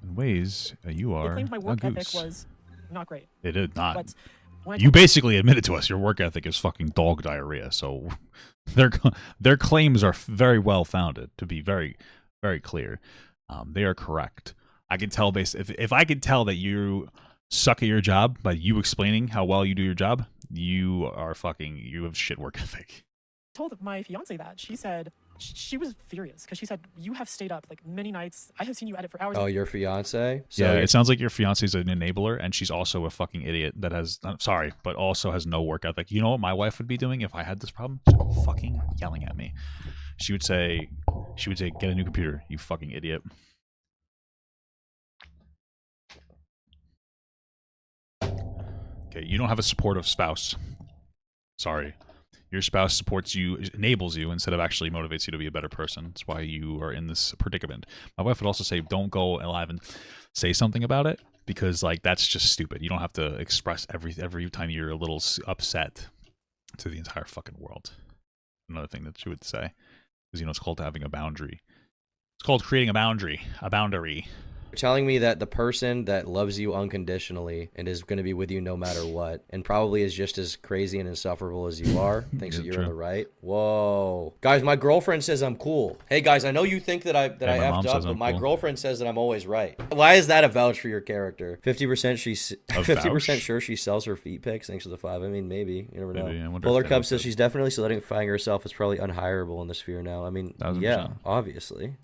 In ways, you They are claimed my a work ethic goose. was not great. They did not. But when I You basically admitted to us your work ethic is fucking dog diarrhea. So their claims are very well founded, to be very, very clear. They are correct. I can tell if I could tell that you suck at your job by you explaining how well you do your job, you have shit work ethic. told my fiance that, she said she was furious because she said, you have stayed up like many nights. I have seen you edit for hours. Oh, your fiance? Yeah, it sounds like your fiance's an enabler, and she's also a fucking idiot that has, I'm sorry, but also has no work ethic. You know what my wife would be doing if I had this problem? She's fucking yelling at me. She would say, get a new computer, you fucking idiot. Okay, you don't have a supportive spouse. Sorry. Your spouse supports you, enables you, instead of actually motivates you to be a better person. That's why you are in this predicament. My wife would also say, don't go live and say something about it, because like that's just stupid. You don't have to express every time you're a little upset to the entire fucking world. Another thing that she would say is, it's called having a boundary. It's called creating a boundary. A boundary. You're telling me that the person that loves you unconditionally and is going to be with you no matter what, and probably is just as crazy and insufferable as you are, thinks that you're in the right? Whoa. Guys, my girlfriend says I'm cool. Hey, guys, I know you think that I effed up, but my girlfriend says that I'm always right. Why is that a vouch for your character? 50% 50% sure she sells her feet pics thanks to the 5. I mean, maybe. You never know. Polar Cub says she's definitely solidifying herself as probably unhireable in the sphere now. I mean, 1,000%. yeah, obviously.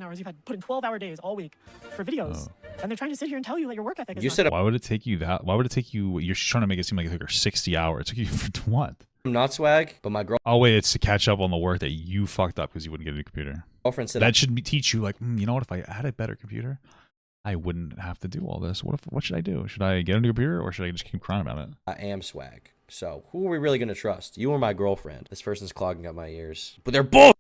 Hours you've had put in 12-hour days all week for videos, and they're trying to sit here and tell you that your work ethic is You said why would it take you that? Why would it take you? You're trying to make it seem like it took her 60 hours. It took you for what? I'm not swag, but my Oh wait, it's to catch up on the work that you fucked up because you wouldn't get a new computer. girlfriend said That should teach you, like, you know what? If I had a better computer, I wouldn't have to do all this. What should I do? Should I get a new computer, or should I just keep crying about it? I am swag. So who are we really gonna trust? You or my girlfriend? This person's clogging up my ears. But they're bull.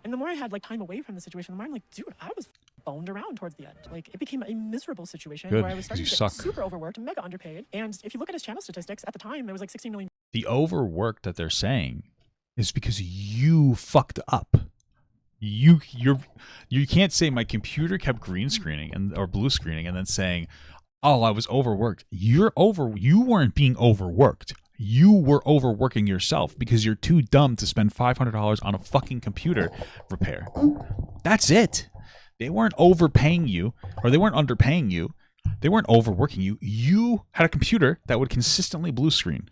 And the more I had like time away from the situation, the more I'm like, dude, I was boned around towards the end. Like, it became a miserable situation Good, where I was 'cause starting you to suck. get super overworked, mega underpaid. And if you look at his channel statistics, at the time, it was like 16 million. The overwork that they're saying is because you fucked up. You can't say my computer kept green screening or blue screening and then saying, oh, I was overworked. You weren't being overworked. You were overworking yourself because you're too dumb to spend $500 on a fucking computer repair. That's it. They weren't overpaying you, or they weren't underpaying you. They weren't overworking you. You had a computer that would consistently blue screen.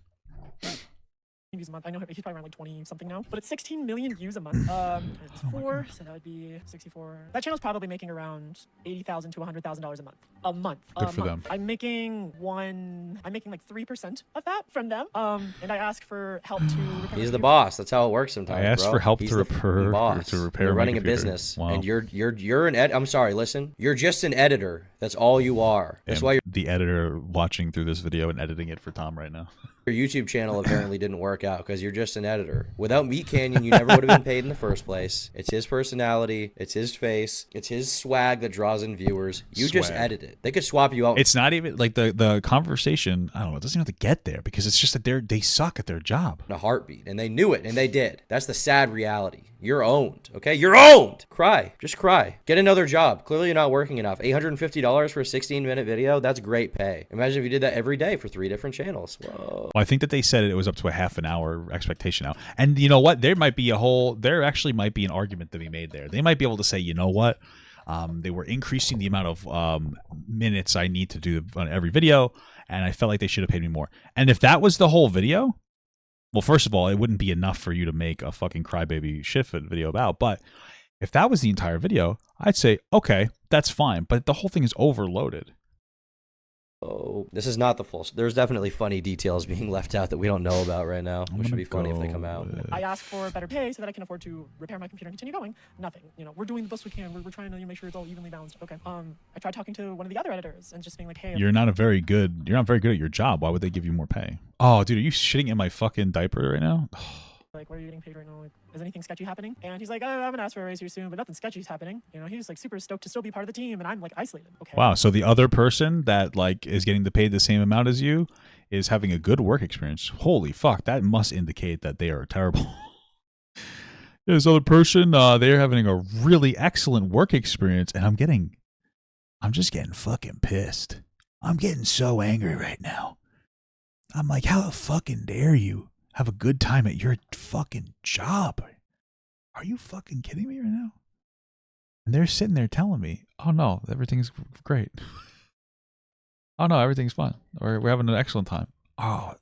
Views a month. I know he's probably around like 20 something now, but it's 16 million views a month. Times 4, so that would be 64. That channel's probably making around $80,000 to $100,000 a month. A month. Good for them. I'm making like 3% of that from them. And I ask for help to repair. He's the boss. That's how it works sometimes. I asked bro. for help He's to the repair boss. You're my running a computer. business, Wow. and you're an I'm sorry. Listen, you're just an editor. That's all you are. That's why the editor watching through this video and editing it for Tom right now. your YouTube channel apparently didn't work out because you're just an editor. Without MeatCanyon, you never would have been paid in the first place. It's his personality. It's his face. It's his swag that draws in viewers. You just edit it. They could swap you out. It's not even like the conversation. I don't know. It doesn't even have to get there because it's just that they suck at their job. in a heartbeat, and they knew it, and they did. That's the sad reality. You're owned, okay? You're owned! Cry. Just cry. Get another job. Clearly you're not working enough. $850 for a 16-minute video? That's great pay. Imagine if you did that every day for 3 different channels. Whoa. Well, I think that they said it was up to a half an hour expectation now. And you know what? There actually might be an argument to be made there. They might be able to say, you know what? They were increasing the amount of minutes I need to do on every video, and I felt like they should have paid me more. And if that was the whole video, well, first of all, it wouldn't be enough for you to make a fucking crybaby shit video about. But if that was the entire video, I'd say, okay, that's fine. But the whole thing is overloaded. Oh, this is not the full. There's definitely funny details being left out that we don't know about right now, which would be funny if they come out. I ask for better pay so that I can afford to repair my computer and continue going. Nothing. You know, we're doing the best we can. We're trying to make sure it's all evenly balanced. Okay. I tried talking to one of the other editors and just being like, hey, You're not very good at your job. Why would they give you more pay? Oh, dude, are you shitting in my fucking diaper right now? like, what are you getting paid right now? Like, is anything sketchy happening? And he's like, I'm gonna ask for a raise here soon, but nothing sketchy's happening. You know, he's like super stoked to still be part of the team, and I'm like isolated. Okay. Wow. So the other person that like is getting paid the same amount as you is having a good work experience. Holy fuck. That must indicate that they are terrible. This other person, they're having a really excellent work experience, and I'm just getting fucking pissed. I'm getting so angry right now. I'm like, how the fucking dare you have a good time at your fucking job? Are you fucking kidding me right now? And they're sitting there telling me, oh no, everything's great. Oh no, everything's fun. Or we're having an excellent time. Oh,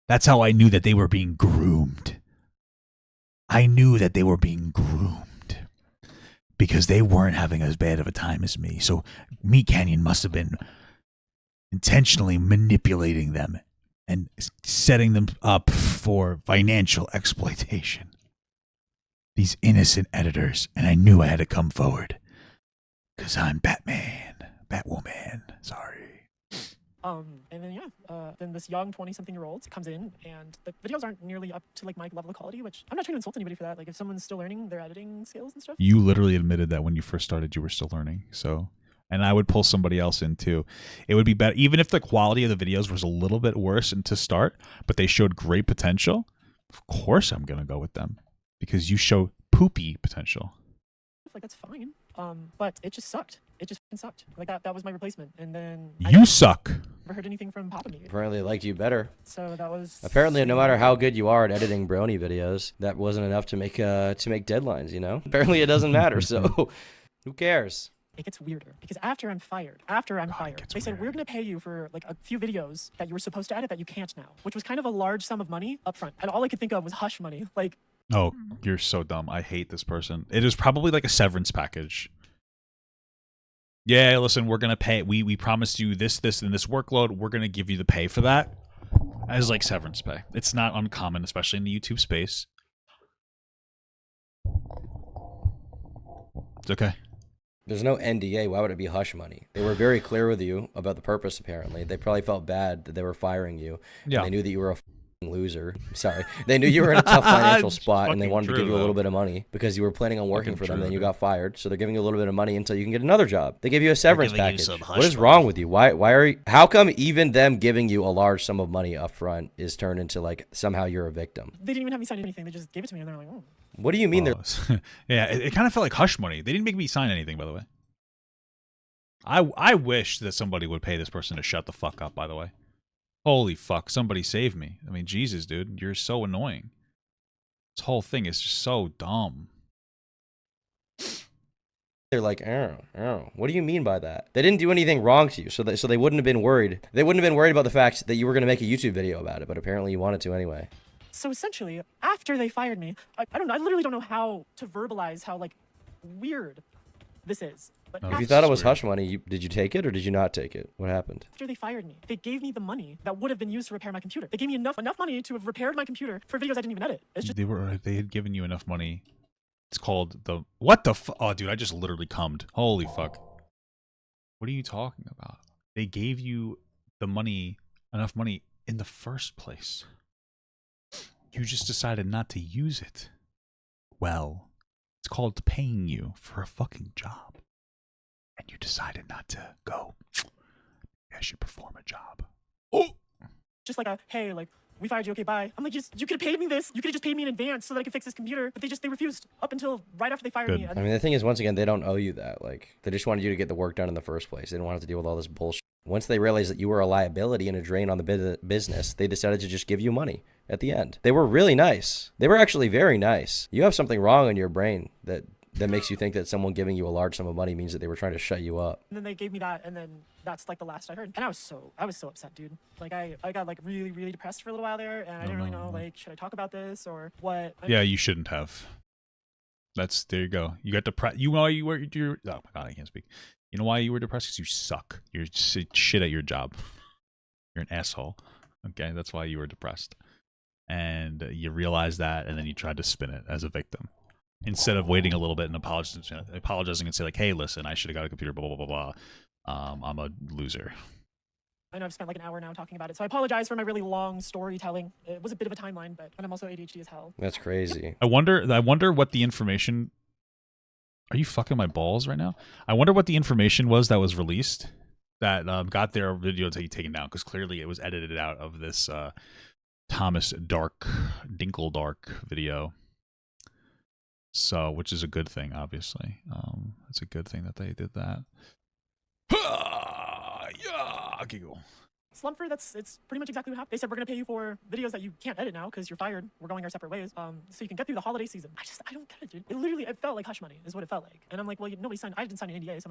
that's how I knew that they were being groomed. I knew that they were being groomed because they weren't having as bad of a time as me. So MeatCanyon must have been intentionally manipulating them and setting them up for financial exploitation. These innocent editors, and I knew I had to come forward because I'm Batman, Batwoman. Sorry. And then then this young 20-something-year-old comes in, and the videos aren't nearly up to like my level of quality, which I'm not trying to insult anybody for that. Like if someone's still learning their editing skills and stuff. You literally admitted that when you first started, you were still learning. So, and I would pull somebody else in too. It would be better, even if the quality of the videos was a little bit worse and to start, but they showed great potential. Of course, I'm gonna go with them because you show poopy potential. Like that's fine. But it just sucked. It just fucking sucked. Like that was my replacement. And then You suck. Never heard anything from Papa Me. Apparently, they liked you better. So that was. Apparently, no matter how good you are at editing brony videos, that wasn't enough to make deadlines. You know. Apparently, it doesn't matter. So, who cares? It gets weirder because after I'm fired, they said we're gonna pay you for like a few videos that you were supposed to edit that you can't now, which was kind of a large sum of money up front. And all I could think of was hush money. Like. Oh, you're so dumb. I hate this person. It is probably like a severance package. Yeah, listen, we're gonna pay. We promised you this, and this workload. We're gonna give you the pay for that as like severance pay. It's not uncommon, especially in the YouTube space. It's okay. There's no NDA. Why would it be hush money? They were very clear with you about the purpose. Apparently, they probably felt bad that they were firing you. Yeah, they knew that you were a loser. Sorry, they knew you were in a tough financial spot, and they wanted to give you a little bit of money because you were planning on working for them. Then you got fired, so they're giving you a little bit of money until you can get another job. They give you a severance package. What is wrong with you? Why are you? How come even them giving you a large sum of money up front is turned into like somehow you're a victim? They didn't even have me sign anything. They just gave it to me, and they're like, oh. What do you mean? Yeah, it kind of felt like hush money. They didn't make me sign anything, by the way. I wish that somebody would pay this person to shut the fuck up, by the way. Holy fuck, somebody save me. I mean, Jesus, dude, you're so annoying. This whole thing is just so dumb. They're like, oh, what do you mean by that? They didn't do anything wrong to you, so they wouldn't have been worried. They wouldn't have been worried about the fact that you were going to make a YouTube video about it, but apparently you wanted to anyway. So essentially, after they fired me, I literally don't know how to verbalize how like weird this is. But if you thought it was hush money, did you take it or did you not take it? What happened? After they fired me, they gave me the money that would have been used to repair my computer. They gave me enough money to have repaired my computer for videos I didn't even edit. It's just They had given you enough money. It's called the what the fuck? Oh, dude, I just literally cummed. Holy fuck! What are you talking about? They gave you the money, enough money in the first place. You just decided not to use it. Well, it's called paying you for a fucking job. And you decided not to go. I should perform a job. Oh! Just like hey, like, we fired you, okay, bye. I'm like, you could have paid me this. You could have just paid me in advance so that I could fix this computer. But they refused up until right after they fired me. I mean, the thing is, once again, they don't owe you that. Like, they just wanted you to get the work done in the first place. They didn't want to deal with all this bullshit. Once they realized that you were a liability and a drain on the business, they decided to just give you money at the end. They were really nice. They were actually very nice. You have something wrong in your brain that makes you think that someone giving you a large sum of money means that they were trying to shut you up. And then they gave me that, and then that's like the last I heard. And I was so upset, dude. Like I got like really, really depressed for a little while there, and I didn't really know, like, should I talk about this or what? Yeah, you shouldn't have. There you go. You got depressed. Oh my god, I can't speak. You know why you were depressed? Because you suck. You're shit at your job. You're an asshole. Okay, that's why you were depressed. And you realized that, and then you tried to spin it as a victim. Instead of waiting a little bit and apologizing and say like, hey, listen, I should have got a computer, blah, blah, blah, blah. I'm a loser. I know I've spent like an hour now talking about it, so I apologize for my really long storytelling. It was a bit of a timeline, but I'm also ADHD as hell. That's crazy. Yep. I wonder what the information... Are you fucking my balls right now? I wonder what the information was that was released that got their video taken down, because clearly it was edited out of this Thomas Dinkledark video. So, which is a good thing, obviously. It's a good thing that they did that. Yeah, giggle. Slumfer, it's pretty much exactly what happened. They said, we're going to pay you for videos that you can't edit now because you're fired. We're going our separate ways. So you can get through the holiday season. I don't get it, dude. It felt like hush money is what it felt like. And I'm like, well, I didn't sign an NDA, so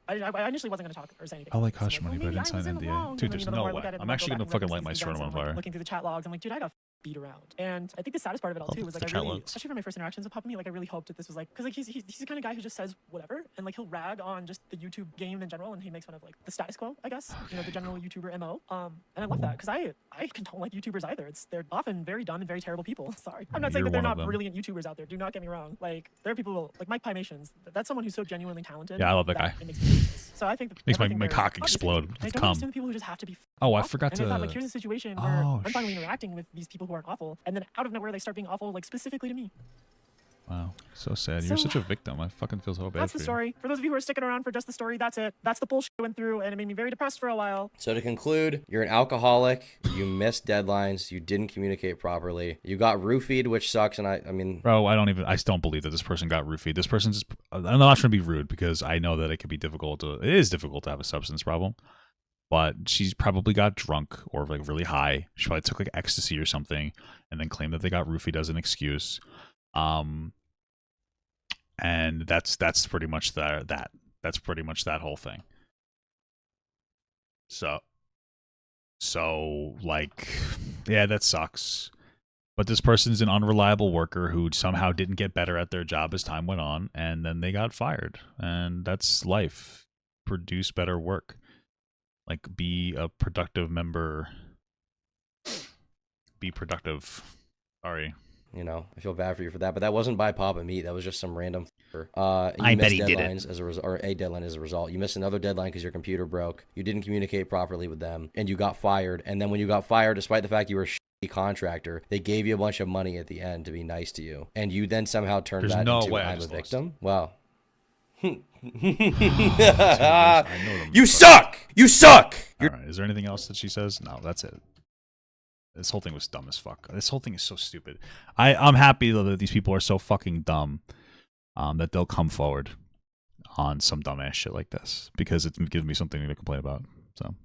I initially wasn't going to talk or say anything. I like hush money, but I didn't sign an NDA. Dude, there's no way. I'm actually going to fucking light my sternum on fire. Looking through the chat logs, I'm like, dude, I got beat around. And I think the saddest part of it all too was like, I really, especially for my first interactions with Papa Me, like I really hoped that this was like, because like he's the kind of guy who just says whatever, and like he'll rag on just the YouTube game in general, and he makes fun of like the status quo, I guess, you know, the general YouTuber MO. And I love that because I don't like YouTubers either. They're often very dumb and very terrible people. Sorry, I'm not saying that they're not brilliant YouTubers out there. Do not get me wrong. Like there are people like Mike Pymations. That's someone who's so genuinely talented. Yeah, I love that guy. It makes me nervous. So I think that makes my cock explode. I don't understand the people who just have to be. Oh, I forgot and to. I thought, like, here's a situation where I'm finally interacting with these people who aren't awful, and then out of nowhere they start being awful, like specifically to me. Wow, so sad. You're such a victim. I fucking feel so bad. That's the story. For those of you who are sticking around for just the story, that's it. That's the bullshit I went through, and it made me very depressed for a while. So to conclude, you're an alcoholic. You missed deadlines. You didn't communicate properly. You got roofied, which sucks. And I mean, bro, I still don't believe that this person got roofied. This person's just. I'm not trying to be rude because I know that it can be difficult to. It is difficult to have a substance problem. But she's probably got drunk or like really high. She probably took like ecstasy or something, and then claimed that they got roofied as an excuse. And that's pretty much that's pretty much that whole thing. So like, yeah, that sucks. But this person's an unreliable worker who somehow didn't get better at their job as time went on, and then they got fired. And that's life. Produce better work. Like, be a productive member. Be productive. Sorry. You know, I feel bad for you for that, but that wasn't by Papa Meat. That was just some random. I bet he did it. Or a deadline as a result. You missed another deadline because your computer broke. You didn't communicate properly with them, and you got fired. And then when you got fired, despite the fact you were a shitty contractor, they gave you a bunch of money at the end to be nice to you, and you then somehow turned that into I'm a victim. Wow. You suck. You suck. All right. Is there anything else that she says? No, that's it. This whole thing was dumb as fuck. This whole thing is so stupid. I'm happy though that these people are so fucking dumb that they'll come forward on some dumbass shit like this because it gives me something to complain about. So.